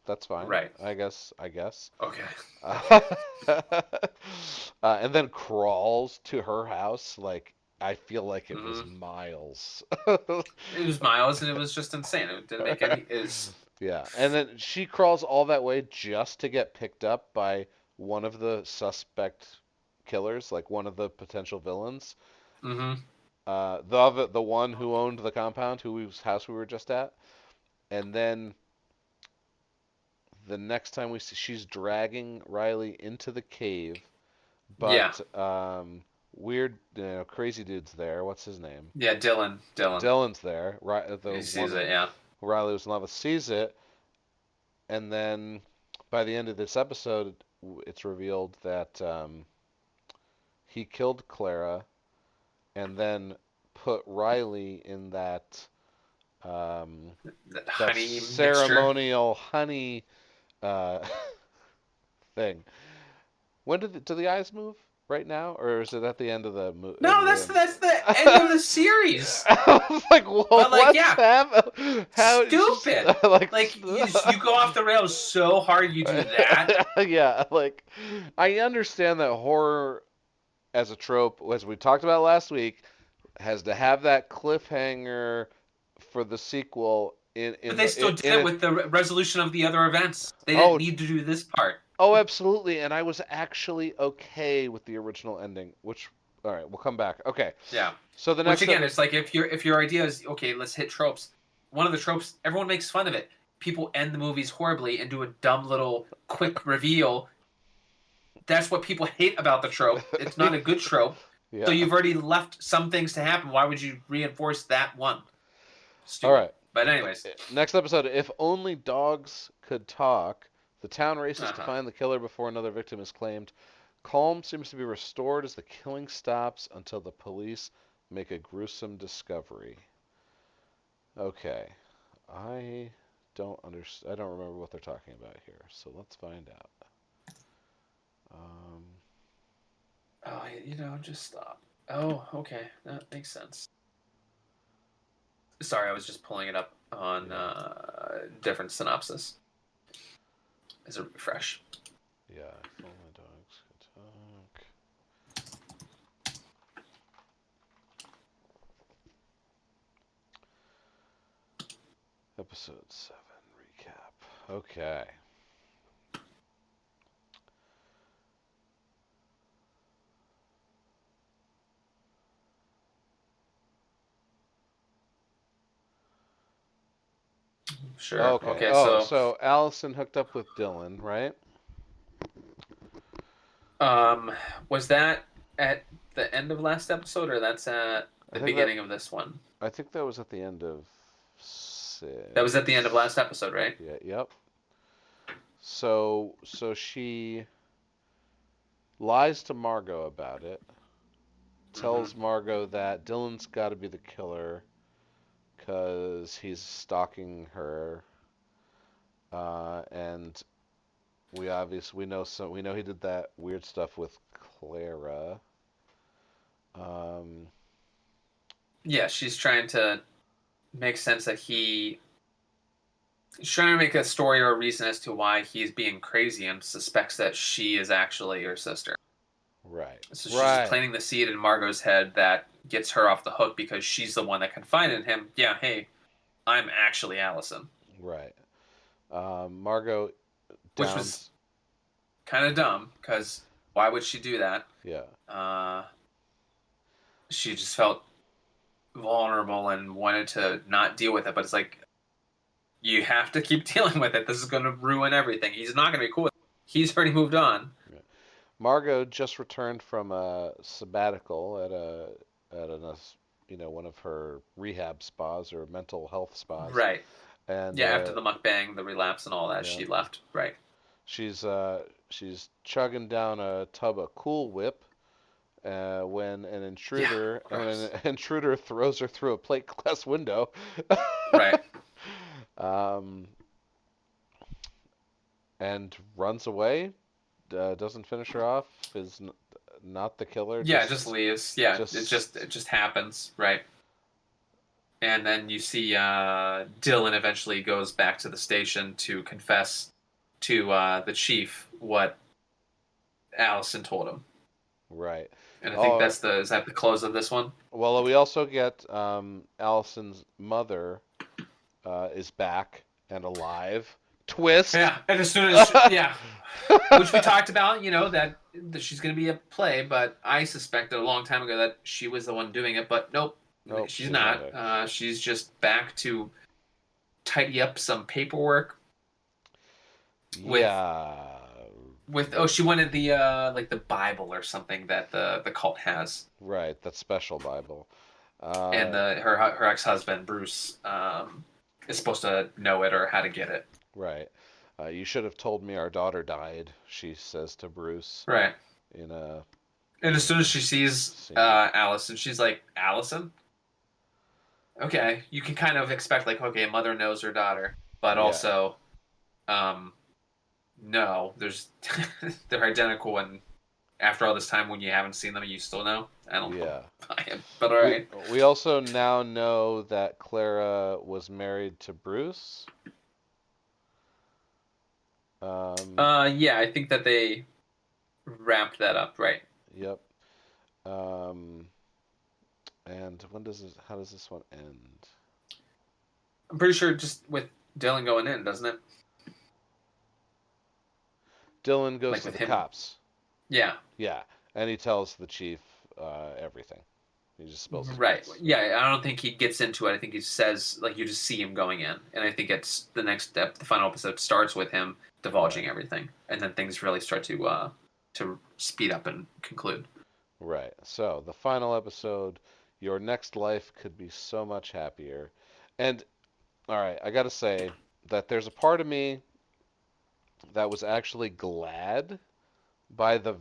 That's fine, Right. I guess. I guess. Okay. Uh, and then crawls to her house like I feel like it was Hmm. miles. It was Miles, and it was just insane. It didn't make any. Is Yeah, and then she crawls all that way just to get picked up by one of the suspect killers, like one of the potential villains. mm-hmm. The one who owned the compound, whose house we were just at, and then the next time we see, she's dragging Riley into the cave, Yeah. but weird, crazy dude's there. What's his name? Yeah. Dylan. Dylan. Dylan's there. The He sees one it. Yeah. who Riley was in love with sees it, and then by the end of this episode, it's revealed that he killed Clara and then put Riley in um, That that honey mixture. ceremonial honey uh, thing. When do the eyes move? Right now, or is it at the end of the No, that's the end of the series. I was like, well, But like, what's yeah, happening? How it's just stupid. like, Like you go off the rails so hard you do that. yeah, like I understand that horror as a trope, as we talked about last week, has to have that cliffhanger for the sequel But they still did in it it. with the resolution of the other events. They didn't Oh, need to do this part. oh, absolutely. And I was actually okay with the original ending, which all right, we'll come back. Okay, Yeah. so the Which next again, it's like if your idea is okay, let's hit tropes. One of the tropes everyone makes fun of it. People end the movies horribly and do a dumb little quick reveal. That's what people hate about the trope. It's not a good trope. So yeah. you've already left some things to happen. Why would you reinforce that one? All Stupid. right. But anyways. Next episode, if only dogs could talk, the town races to Uh-huh. find the killer before another victim is claimed. Calm seems to be restored as the killing stops until the police make a gruesome discovery. Okay. I don't understand. I don't remember what they're talking about here. So let's find out. Um, Oh, just stop. Oh, okay. That makes sense. Sorry, I was just pulling it up on yeah. different synopsis as a refresh. Yeah. If only dogs could talk. Episode 7 recap. Okay. Sure. Okay. Okay, Oh, so so Allison hooked up with Dylan, right? um, was that at the end of last episode, or that's at I the think that beginning of this one? I think that was at the end of That was at the end of last 6. episode, right? Yeah, yep. So she lies to Margot about it. Mm-hmm. Tells Margot that Dylan's got to be the killer because he's stalking her, and we know he did that weird stuff with Clara. Um, Yeah, she's trying to make sense that she's trying to make a story or a reason as to why he's being crazy and suspects that she is actually her sister. right, So she's just right, planting the seed in Margot's head that gets her off the hook because she's the one that confided in him. Yeah, hey, I'm actually Allison, right. Margot which was downs. kind of dumb because why would she do that? Yeah, Uh, she just felt vulnerable and wanted to not deal with it, but it's like you have to keep dealing with it. This is going to ruin everything. He's not going to be cool with it. He's already moved on. yeah. Margot just returned from a sabbatical at one of her rehab spas or mental health spas, Right. and Yeah, after the mukbang, the relapse, and all that, yeah, she left. Right. she's chugging down a tub of Cool Whip Yeah. when Gross. an intruder throws her through a plate glass window. Right. um, and runs away. Doesn't finish her off. Not the killer. Yeah, it just leaves. Yeah, Just it just happens. Right. And then you see Dylan eventually goes back to the station to confess to the chief what Allison told him. right. And I think Oh, that's the is that the close of this one? well, we also get Allison's mother is back and alive. Twist. Yeah, and as soon as yeah, which we talked about, that she's going to be a play, but I suspected a long time ago that she was the one doing it, but nope, Nope, she's she's not not. it. She's just back to tidy up some paperwork with Yeah. she wanted the like the Bible or something that the cult has, Right, that special Bible. and Uh, her ex husband Bruce is supposed to know it or how to get it. right. You should have told me our daughter died, she says to Bruce Right. in a And as soon as she sees scene. Allison, she's like, Allison? Okay. You can kind of expect, like, okay, a mother knows her daughter, but Yeah, also, um, no, there's they're identical, and after all this time, when you haven't seen them, you still know. I don't know. yeah. I am, but all We right. we also now know that Clara was married to Bruce. Um, Yeah, I think that they wrapped that up right. yep. Um, and how does this one end? I'm pretty sure just with Dylan going in, doesn't it? Dylan goes Like to with the him. cops. Yeah. Yeah, and he tells the chief everything. He just spills his Right. guts. Yeah, I don't think he gets into it. I think he says like you just see him going in, and I think it's the next step. The final episode starts with him Right, divulging everything, and then things really start to speed up and conclude. right. So the final episode, your next life could be so much happier. And all right, I gotta say that there's a part of me that was actually glad by the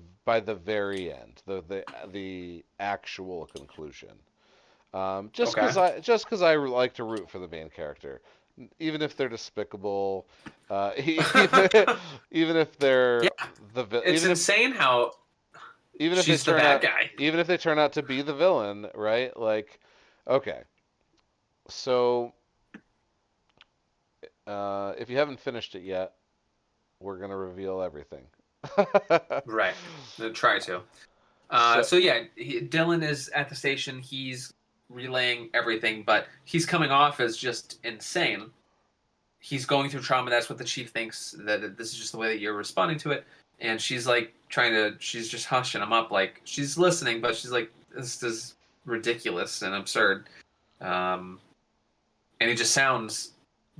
very end, the actual conclusion. Okay. Just because I like to root for the main character, even if they're despicable, even even if Yeah, they're it's insane how even if they she's the turn bad out guy. even if they turn out to be the villain, right? Like, okay, so if you haven't finished it yet, we're gonna reveal everything. Right. Then try to. So So yeah, Dylan is at the station. He's relaying everything, but he's coming off as just insane. He's going through trauma. That's what the chief thinks, that this is just the way that you're responding to it. And she's like she's just hushing him up. Like she's listening, but she's like, this is ridiculous and absurd. Um, and he just sounds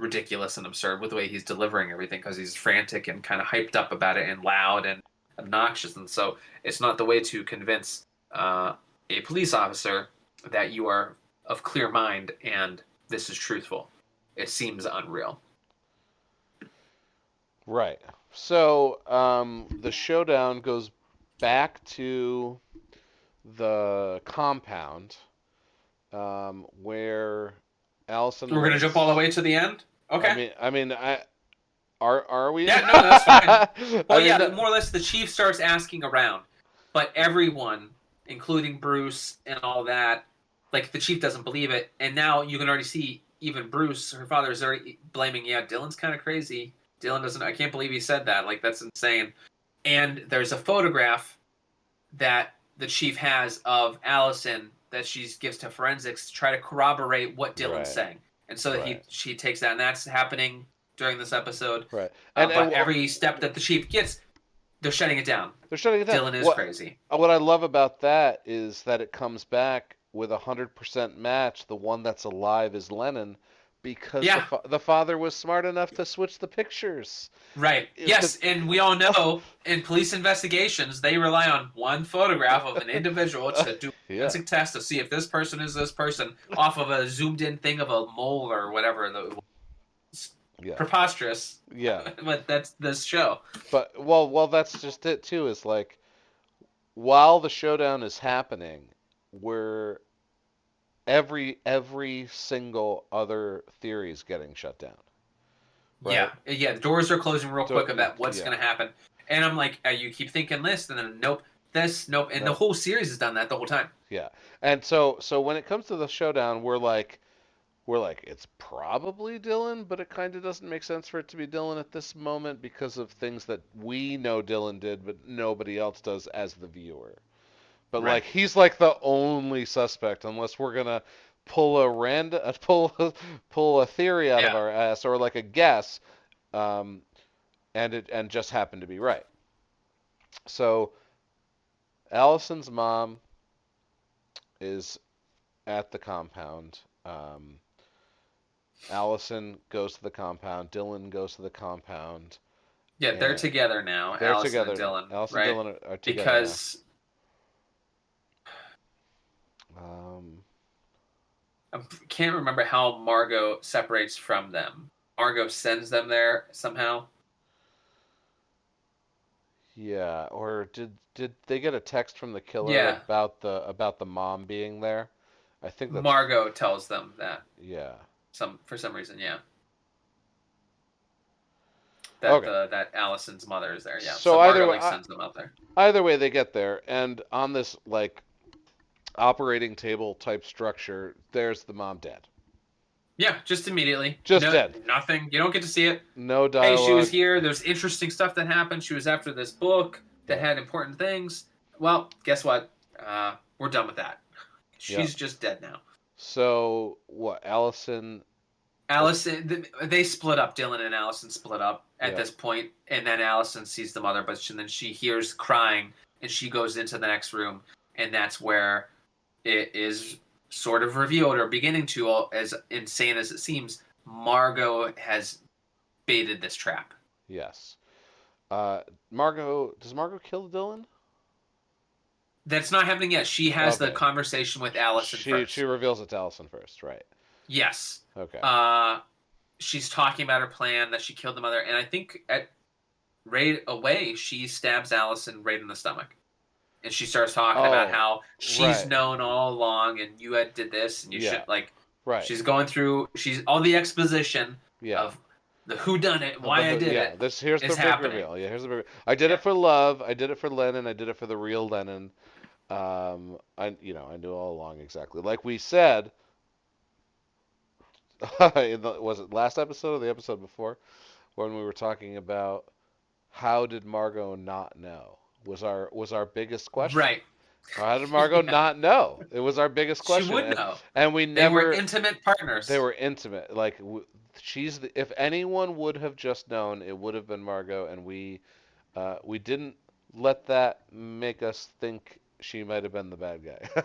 ridiculous and absurd with the way he's delivering everything because he's frantic and kind of hyped up about it and loud and obnoxious. And so it's not the way to convince a police officer that you are of clear mind and this is truthful. It seems unreal. Right. So the showdown goes back to the compound where Allison We're gonna jump all the lives. way to the end. I Okay. mean, I mean, I are we? Yeah, no, that's fine. I Well, mean, yeah, more or less the chief starts asking around, but everyone, including Bruce and all that, like the chief doesn't believe it, and now you can already see even Bruce, her father, is already blaming. Yeah, Dylan's kind of crazy. Dylan doesn't. I can't believe he said that. Like that's insane. And there's a photograph that the chief has of Allison that she gives to forensics to try to corroborate what Dylan's right, saying. And so right, she takes that, and that's happening during this episode. right, But every step that the chief gets, they're shutting it down. they're shutting it down. Dylan is crazy. What I love about that is that it comes back with 100% match. The one that's alive is Lennon, because Yeah, the father was smart enough to switch the pictures. right. Yes, and we all know in police investigations, they rely on one photograph of an individual to do a Yeah, forensic test to see if this person is this person off of a zoomed in thing of a mole or whatever. It's yeah, preposterous, yeah. but that's this show. But well, that's just it too. Is like while the showdown is happening, we're every single other theory is getting shut down, right? Yeah. The doors are closing real So quick about what's yeah, going to happen, and I'm like, you keep thinking this, and then nope, this, nope, and the no, whole series has done that the whole time. yeah. And so when it comes to the showdown, we're like it's probably Dylan, but it kind of doesn't make sense for it to be Dylan at this moment because of things that we know Dylan did, but nobody else does as the viewer. But like Right. he's like the only suspect unless we're gonna pull a pull a theory out of Yeah. our ass or like a guess, um, and just happen to be right. So Allison's mom is at the compound. Allison goes to the compound. Dylan goes to the compound, Yeah, they're and together now, they're Allison and together now. Dylan, Allison and right? Dylan are together now. Because Um, I can't remember how Margot separates from them. Margot sends them there somehow. yeah, or did they get a text from the killer Yeah, about the mom being there? I think that's Margot tells them that yeah. some for some reason. Yeah, Okay. that Allison's mother is there. Yeah, so So Margot like sends them out there. either way they get there, and on this like operating table type structure, there's the mom dead, Yeah, just immediately. just No, dead. nothing. You don't get to see it. No Hey, she was dialogue. here. There's interesting stuff that happened. She was after this book that Yeah, had important things. Well, guess what? We're done with that. yeah. She's just dead now. So what? Allison. Allison, they split up. Dylan and Allison split up at Yeah, this point, and then Allison sees the mother, but then she hears crying, and she goes into the next room, and that's where it is sort of revealed, or beginning to, as insane as it seems, Margot has baited this trap. yes. Margot. Does Margot kill Dylan? That's not happening yet. She has the Okay. conversation with Allison She first. reveals it to Allison first, right? Yes. Okay. Uh, she's talking about her plan that she killed the mother, and I think at right away she stabs Allison right in the stomach, and she starts talking about Oh, how she's right. known all along, and you had did this, and you Yeah. should like. Right. She's going through. She's all the exposition Yeah. of the who done it, The why I did yeah. it, This here's the is big happening. reveal. Yeah. Here's the big. I did it Yeah. for love. I did it for Lennon. I did it for the real Lennon. I knew all along exactly. Like we said, was it last episode or the episode before when we were talking about how did Margot not know? Was our biggest question. Right. How did Margot Yeah. not know? It was our biggest She question, would and know. we They were never. intimate They partners. were intimate. Like if anyone would have just known, it would have been Margot, and we didn't let that make us think she might have been the bad guy.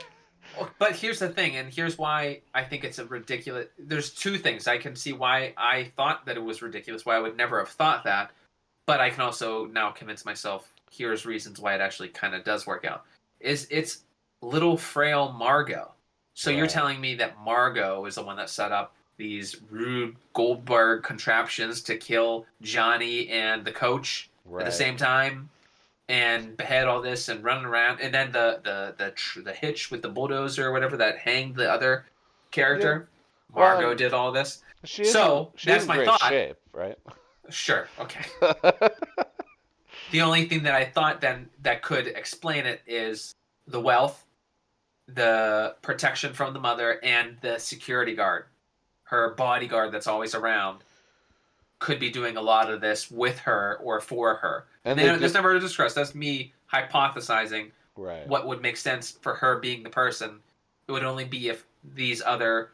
But here's the thing, and here's why I think it's a ridiculous. There's two things I can see why I thought that it was ridiculous, why I would never have thought that, but I can also now convince myself here's reasons why it actually kind of does work out. Is it's little frail Margot. So you're Right. telling me that Margot is the one that set up these Rube Goldberg contraptions to kill Johnny and the coach at the Right. same time? And behead all this and run around, and then the hitch with the bulldozer or whatever that hanged the other Yeah. character. Well, Margot did all this. she is in So that's my great thought. shape, right? Sure, okay. The only thing that I thought then that could explain it is the wealth, the protection from the mother, and the security guard, her bodyguard that's always around, could be doing a lot of this with her or for her. And they That's did. never discussed. That's me hypothesizing Right. what would make sense for her being the person. It would only be if these other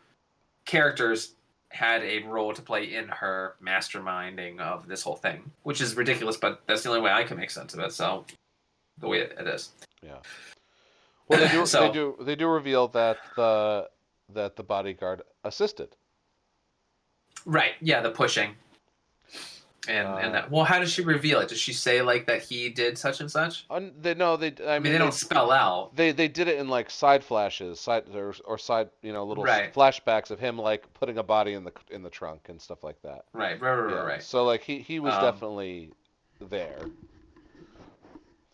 characters had a role to play in her masterminding of this whole thing, which is ridiculous, but that's the only way I can make sense of it. So the way it is. Yeah. Well, they do. They So do. They do reveal that the bodyguard assisted. right, yeah, the pushing and Uh, that. Well, how does she reveal it? Does she say like that he did such and such? they no. They. I I mean, mean, they don't spell out. they did it in like side flashes, side or side, little Right, flashbacks of him like putting a body in the trunk and stuff like that. right, Yeah. right. So like he was Um, definitely there.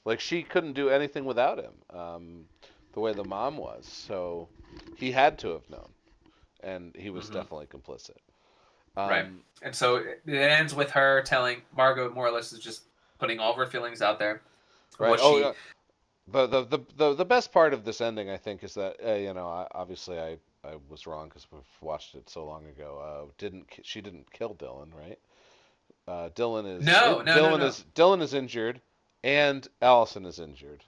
Like she couldn't do anything without him. The way the mom was. So he had to have known, and he was mhm. definitely complicit. Right. Um, And so it ends with her telling Margot more or less is just putting all of her feelings out there. right. What Oh yeah. she The best part of this ending, I think, is that obviously I was wrong because we've watched it so long ago. Didn't She didn't kill Dylan, right? No, no, no, no. Dylan is injured, and Allison is injured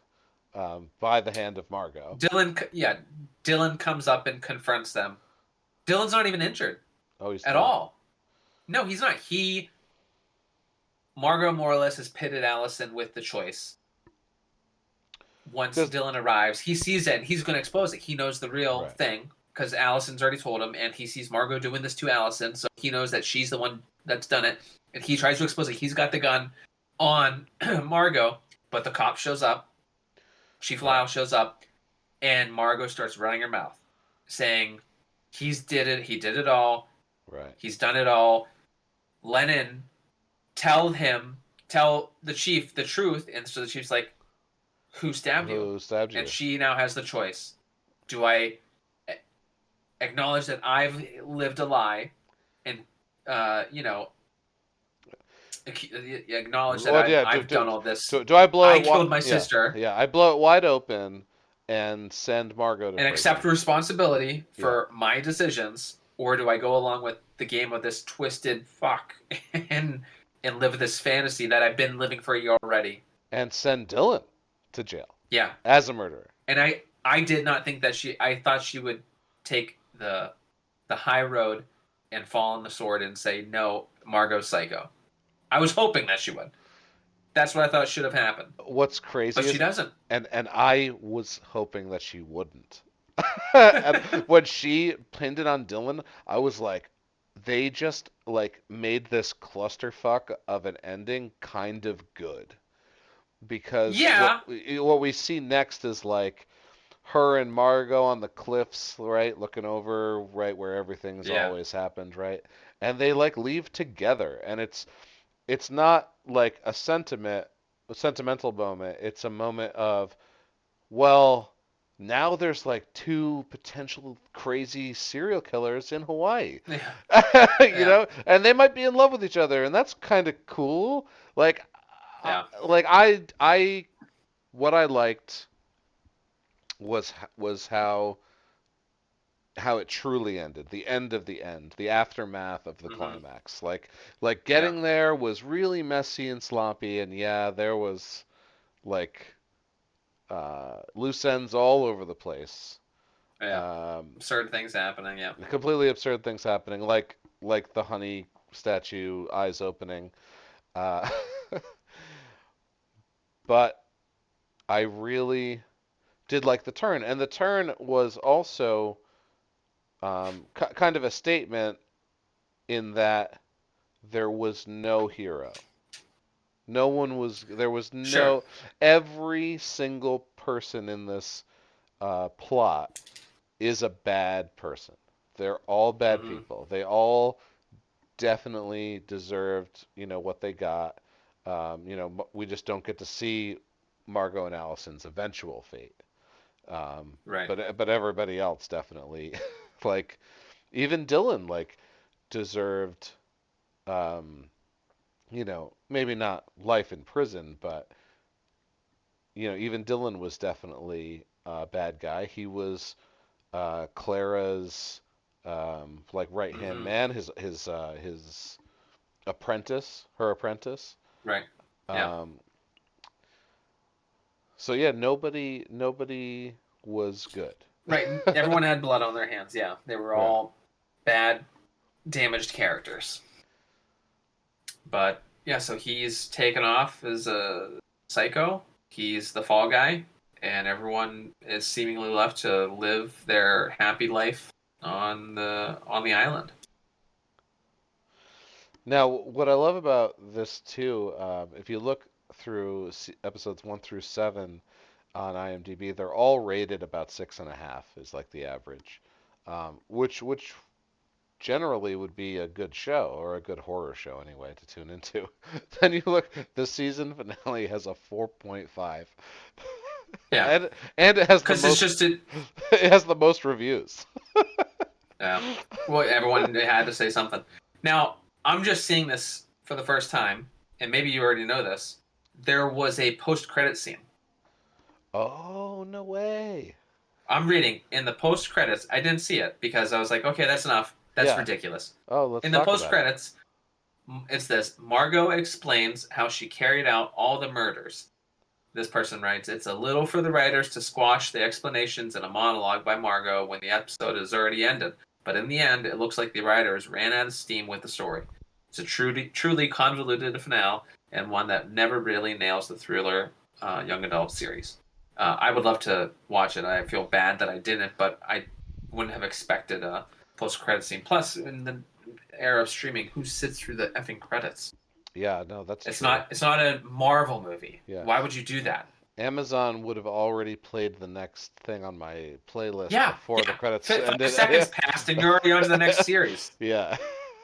by the hand of Margot. Dylan comes up and confronts them. Dylan's not even injured Oh, he's at not. all. No, he's not. Margot more or less has pitted Allison with the choice. Once Because Dylan arrives, he sees it and he's going to expose it. He knows the real right, thing because Allison's already told him, and he sees Margot doing this to Allison, so he knows that she's the one that's done it, and he tries to expose it. He's got the gun on Margot, but the cop shows up. Chief right, Lyle shows up, and Margot starts running her mouth, saying, "He's did it. He did it all. right. He's done it all." Lennon, tell the chief the truth, and so the chief's like, "Who stabbed you?" Who stabbed And you? she now has the choice: do I acknowledge that I've lived a lie, and you know, acknowledge that Well, yeah. I've done all this. Do I blow I it? killed my Yeah, sister, yeah. I blow it wide open and send Margot to and accept prison. responsibility Yeah, for my decisions, or do I go along with the game of this twisted fuck and and live this fantasy that I've been living for a year already? and send Dylan to jail Yeah, as a murderer. and I did not think that I thought she would take the high road and fall on the sword and say no, Margot's psycho. I was hoping that she would. That's what I thought should have happened, What's but crazy she is, doesn't. and I was hoping that she wouldn't. And when she pinned it on Dylan, I was like, they just like made this clusterfuck of an ending kind of good because Yeah, what we see next is like her and Margot on the cliffs, right, looking over right where everything's yeah, always happened, right, and they like leave together, and it's not like a sentimental moment. It's a moment of, well, now there's like two potential crazy serial killers in Hawaii. yeah, You yeah, know, and they might be in love with each other, and that's kind of cool. Like, yeah. what I liked was how it truly ended, the end of the end, the aftermath of the Hmm. climax. Like Yeah, getting there was really messy and sloppy, and yeah, there was like loose ends all over the place. yeah. Um, Absurd things happening. Yeah. Completely absurd things happening, like the honey statue eyes opening. Uh, but I really did like the turn, and the turn was also kind of a statement in that there was no hero. No one was. There was Sure. no. Every single person in this plot is a bad person. They're all bad Hmm. people. They all definitely deserved, what they got. We just don't get to see Margot and Allison's eventual fate. Right. But everybody else definitely, like even Dylan, like deserved, um, maybe not life in prison, but even Dylan was definitely a bad guy. He was Clara's like right hand Hmm. man, his apprentice, her apprentice. Right. Yeah. Um, so yeah, nobody was good. Right. Everyone had blood on their hands. Yeah, they were Yeah. all bad, damaged characters. But yeah, so he's taken off as a psycho. He's the fall guy, and everyone is seemingly left to live their happy life on the island. Now, what I love about this too, if you look through episodes 1 through 7 on IMDb, they're all rated about 6.5 is like the average, which generally would be a good show or a good horror show anyway to tune into. Then you look, the season finale has a 4.5, Yeah, and and it has the because it's most just it. it has the most reviews. Yeah. Well, everyone had to say something. Now, I'm just seeing this for the first time, and maybe you already know this. There was a post-credit scene. Oh, no way. I'm reading in the post credits. I didn't see it because I was like, okay, that's enough. That's Yeah. ridiculous. Oh, let's In the talk post about it. credits, it's this Margot explains how she carried out all the murders. This person writes, it's a little for the writers to squash the explanations in a monologue by Margot when the episode has already ended. But in the end, it looks like the writers ran out of steam with the story. It's a truly convoluted finale and one that never really nails the thriller young adult series. I would love to watch it. I feel bad that I didn't, but I wouldn't have expected a post-credit scene. Plus, in the era of streaming, who sits through the effing credits? Yeah, no, that's It's true. not. It's not a Marvel movie. Yeah. Why would you do that? Amazon would have already played the next thing on my playlist Yeah, before the yeah. credits Five ended. seconds passed and you're already on to the next series. Yeah.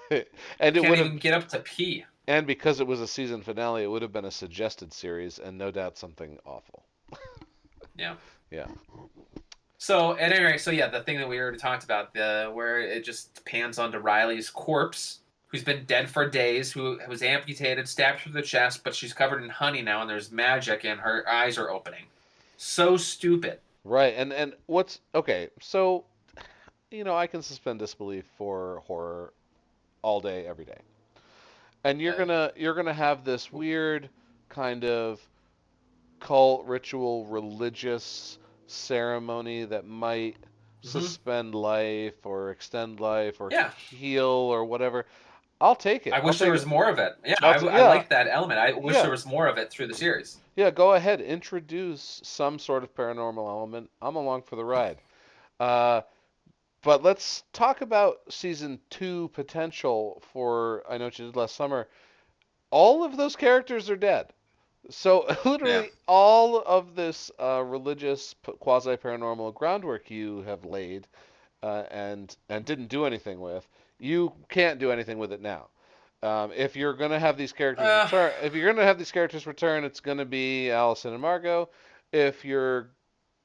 And it Can't would have, even get up to pee. and because it was a season finale, it would have been a suggested series and no doubt something awful. Yeah. Yeah. So at any rate, so yeah, the thing that we already talked about, the where it just pans onto Riley's corpse, who's been dead for days, who was amputated, stabbed through the chest, but she's covered in honey now, and there's magic, and her eyes are opening. So stupid. Right. And what's okay, so I can suspend disbelief for horror all day every day. And you're Uh, going to you're going to have this weird kind of cult ritual religious ceremony that might mm-hmm. suspend life or extend life or Yeah, heal or whatever. I'll take it. I wish there was more of it. Yeah, I Yeah, like that element. I wish there yeah, was more of it through the series. yeah. Go ahead, introduce some sort of paranormal element. I'm along for the ride. Uh, but let's talk about season two potential for I Know What You Did Last Summer. All of those characters are dead. So Yeah. literally all of this religious quasi paranormal groundwork you have laid and didn't do anything with, you can't do anything with it now. If you're gonna have these characters Uh, return, if you're gonna have these characters return, it's gonna be Allison and Margot. If you're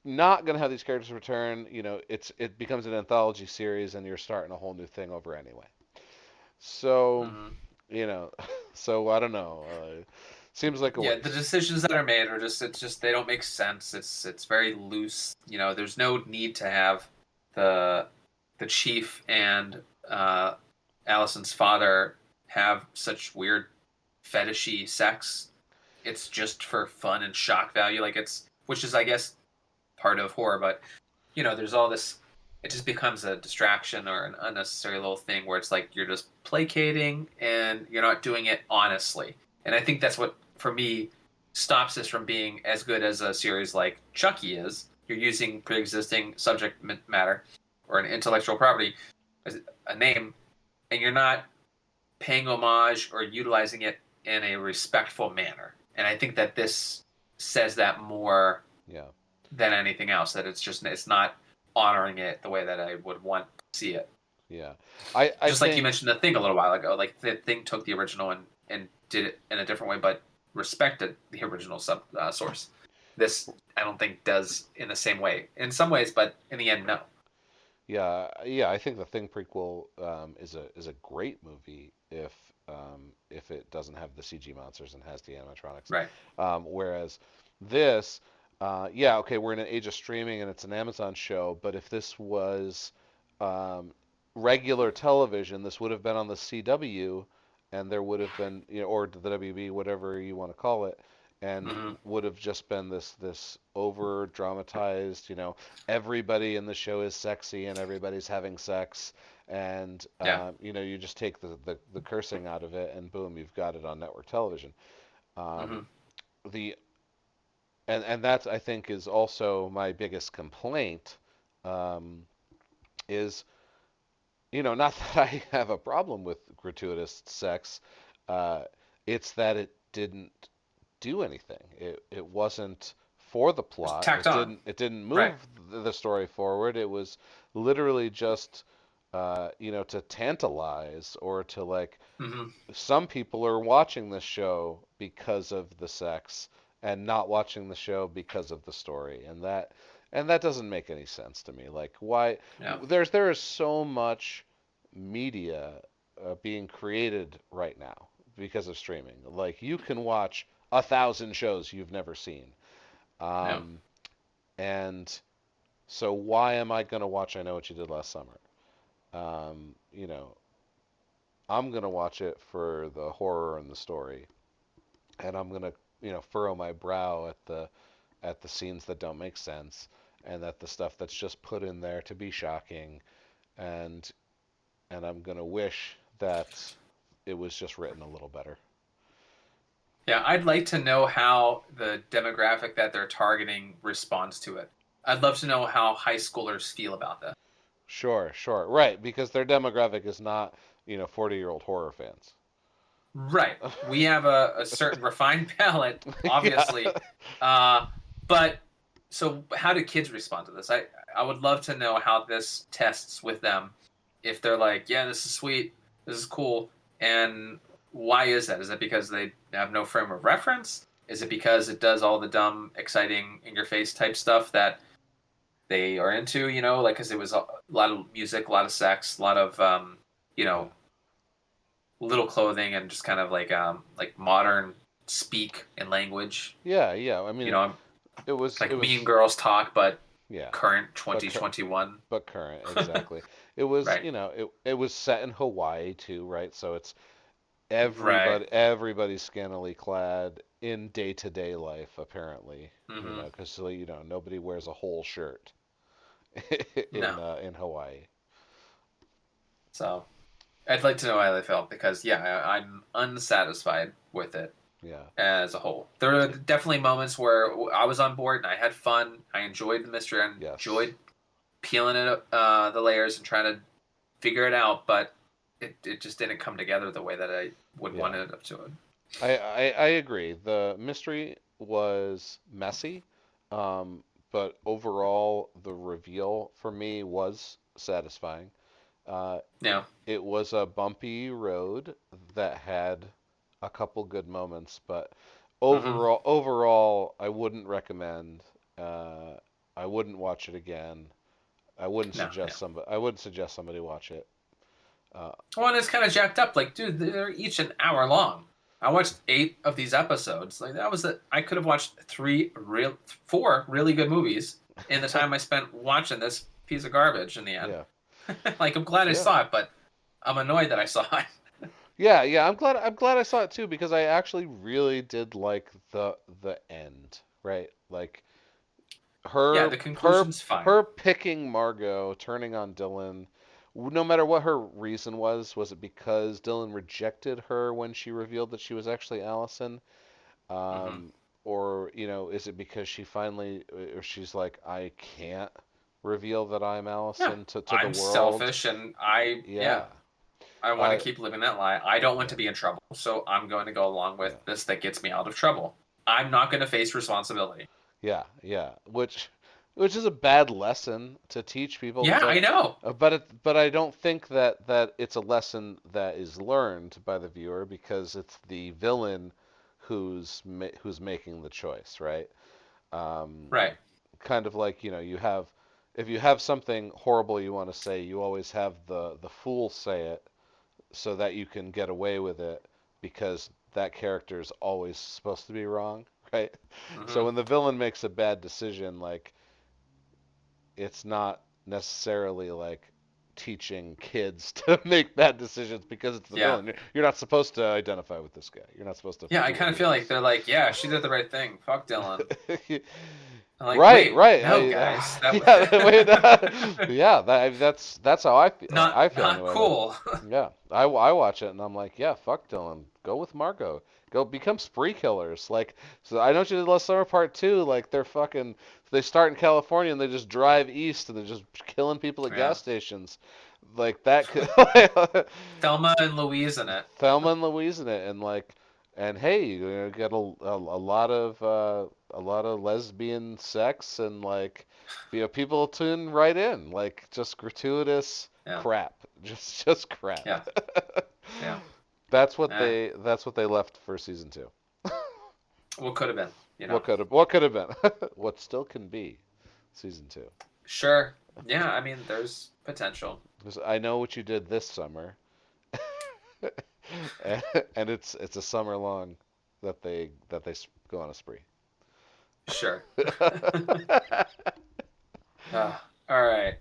not gonna have these characters return, it becomes an anthology series, and you're starting a whole new thing over anyway. So, mhm. you know, so I don't know. Seems like a Yeah, the waste. decisions that are made are just it's just they don't make sense. It's very loose. You know, there's no need to have the the chief and Allison's father have such weird fetishy sex. It's just for fun and shock value. Like it's which is I guess part of horror, but there's all this. It just becomes a distraction or an unnecessary little thing where it's like you're just placating and you're not doing it honestly. And I think that's what, for me, stops this from being as good as a series like Chucky is. you're using pre-existing subject matter or an intellectual property, a name, and you're not paying homage or utilizing it in a respectful manner. And I think that this says that more Yeah. than anything else. That it's not honoring it the way that I would want to see it. Yeah. I Just like you think mentioned the thing a little while ago, like the thing took the original and did it in a different way, but respected the original source. This I don't think does in the same way. In some ways, but in the end, no. yeah, I think the Thing prequel is a great movie if it doesn't have the CG monsters and has the animatronics. Right. Whereas this, yeah, okay, we're in an age of streaming and it's an Amazon show, but if this was um, regular television, this would have been on the CW, and there would have been, or the WB, whatever you want to call it, and Hmm. would have just been this over dramatized, everybody in the show is sexy and everybody's having sex, and Yeah. you just take the cursing out of it, and boom, you've got it on network television. Um, Hmm. the and that, I think, is also my biggest complaint. Um, is not that I have a problem with gratuitous sex. Uh, it's that it didn't do anything. It wasn't for the Just plot. tacked on. It didn't Right. move the story forward. It was literally just to tantalize, or to, like, Hmm. some people are watching this show because of the sex and not watching the show because of the story, and that doesn't make any sense to me. Like, why? Yeah. There is so much media being created right now because of streaming. Like, you can watch 1,000 shows you've never seen, Yeah. um, and so why am I going to watch I Know What You Did Last Summer? um, you know I'm going to watch it for the horror and the story, and I'm gonna furrow my brow at the scenes that don't make sense, and at the stuff that's just put in there to be shocking, and I'm gonna wish that it was just written a little better. Yeah. I'd like to know how the demographic that they're targeting responds to it. I'd love to know how high schoolers feel about that. Sure, sure, right, because their demographic is not 40-year-old horror fans. Right. We have a certain refined palate, Yeah. obviously. Uh, but so how do kids respond to this? I would love to know how this tests with them. If they're like, yeah, this is sweet, this is cool, and why is that? Is it because they have no frame of reference? Is it because it does all the dumb, exciting, in your face type stuff that they are into? Like because it was a lot of music, a lot of sex, a lot of you Yeah. know little clothing and just kind of like modern speak and language. Yeah, yeah. I You mean, know, it like Mean was Girls talk, but yeah, current but 2021. but current, exactly. It was, Right. it was set in Hawaii too, right? So it's Right. everybody's scantily clad in day-to-day life, apparently, Hmm. because nobody wears a whole shirt No. in Hawaii. So I'd like to know how they felt because yeah, I'm unsatisfied with it Yeah. as a whole. There are definitely moments where I was on board and I had fun. I enjoyed the mystery. I Yes. enjoyed peeling it the layers and trying to figure it out, but it just didn't come together the way that I would want Yeah. it up to it. I agree. The mystery was messy, but overall the reveal for me was satisfying. Uh, Yeah. it was a bumpy road that had a couple good moments, but Hmm. overall, I wouldn't recommend. Uh, I wouldn't watch it again. No, no. I wouldn't suggest somebody watch it. Uh, Well, and it's kind of jacked up. Like, dude, they're each an hour long. I watched 8 of these episodes. Like that was the I could have watched four really good movies in the time I spent watching this piece of garbage. In the end, yeah, like I'm glad I yeah, saw it, but I'm annoyed that I saw it. yeah, yeah. I'm glad I saw it too, because I actually really did like the end. Right, like Yeah, her the her conclusion's fine. her picking Margot, turning on Dylan, no matter what her reason was it because Dylan rejected her when she revealed that she was actually Allison? Hmm. Um, or is it because she finally, or she's like, I can't reveal that I'm Yeah, Allison to the I'm world. selfish, and I Yeah. yeah, I want to Uh, keep living that lie. I don't want yeah. to be in trouble, so I'm going to go along with Yeah. this that gets me out of trouble. I'm not going to face responsibility. Yeah. Yeah. Which is a bad lesson to teach people, Yeah, I know. but I don't think that it's a lesson that is learned by the viewer because it's the villain who's making the choice, right? Um, Right. Kind of like, you have, if you have something horrible you want to say, you always have the fool say it so that you can get away with it because that character is always supposed to be wrong, right? So Hmm. when the villain makes a bad decision, like, it's not necessarily like teaching kids to make bad decisions because it's the Yeah. villain. You're not supposed to identify with this guy. You're not supposed to Yeah, I do what kind he of feel like does. they're like, yeah, she did the right thing. Fuck Dylan. I'm like, Right, wait, right. no, guys, that was Yeah, wait, yeah. That's how I feel. not I feel not anyway. Like, cool. yeah, I watch it and I'm like, yeah, fuck Dylan. Go with Margot. Go become spree killers. Like, so I know what you did last summer part two. Like, they start in California and they just drive east and they're just killing people at Yeah, gas stations. Like that could Thelma and Louise in it. Thelma and Louise in it, and like, and hey, get a lot of lesbian sex, and like, people tune right in, like, just gratuitous Yeah, crap, just crap. yeah, yeah. Eh, That's what they left for season two. what could have been, you know? What could have been, what still can be season two. Sure. Yeah, I mean, there's potential. Because I know what you did this summer, and, it's a summer long that they go on a spree. Sure. All right.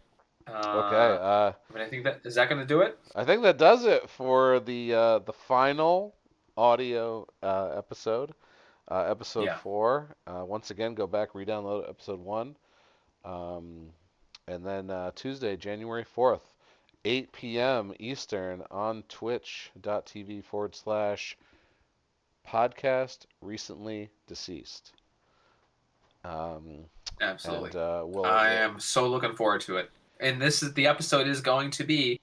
Okay, I mean, I think that is that going to do it? I think that does it for the final audio episode, episode Yeah, 4. Once again, go back, re-download episode 1, um, and then Tuesday, January 4th, 8 p.m. Eastern on twitch.tv/podcast recently deceased. Um, and absolutely. we'll I we'll am so looking forward to it. And this is the episode is going to be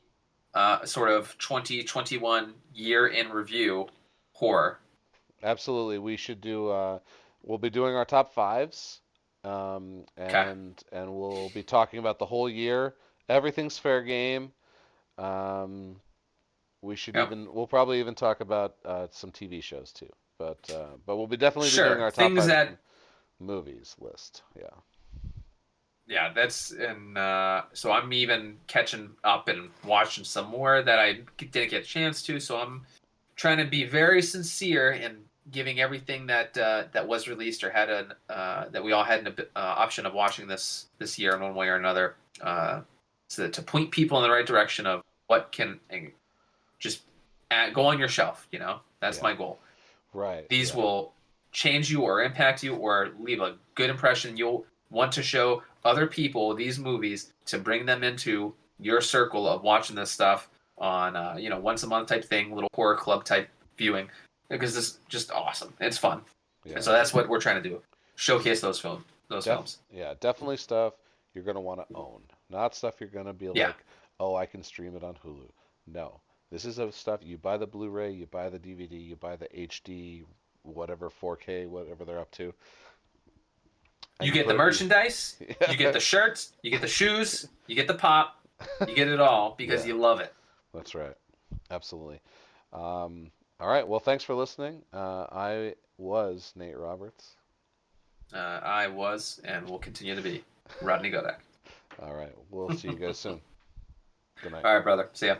sort of 2021 year in review horror. Absolutely, we'll be doing our top fives, Okay. and we'll be talking about the whole year. Everything's fair game. Um, Yep. we'll probably even talk about some TV shows too. But we'll be definitely be doing Sure. our top Things five that movies list. Yeah. yeah, that's and so I'm even catching up and watching some more that I didn't get a chance to. So I'm trying to be very sincere in giving everything that that was released or had an that we all had an option of watching this year in one way or another, so that to point people in the right direction of what can just go on your shelf. You know, that's Yeah. my goal. Right. These Yeah. will change you or impact you or leave a good impression. You'll want to show other people these movies to bring them into your circle of watching this stuff on once a month type thing, little horror club type viewing, because this is just awesome. It's fun, and Yeah. so that's what we're trying to do: showcase those films. Yeah, definitely stuff you're gonna want to own, not stuff you're gonna be Yeah, like, oh, I can stream it on Hulu. No, this is a stuff you buy the Blu-ray, you buy the DVD, you buy the HD, whatever 4K, whatever they're up to, and you you get the put it. merchandise, you get the shirts, you get the shoes, you get the pop, you get it all because Yeah, you love it. that's right. Absolutely. All right. Well, thanks for listening. I was Nate Roberts. I was and will continue to be Rodney Godak. All right. We'll see you guys soon. Good night. All right, brother. See ya.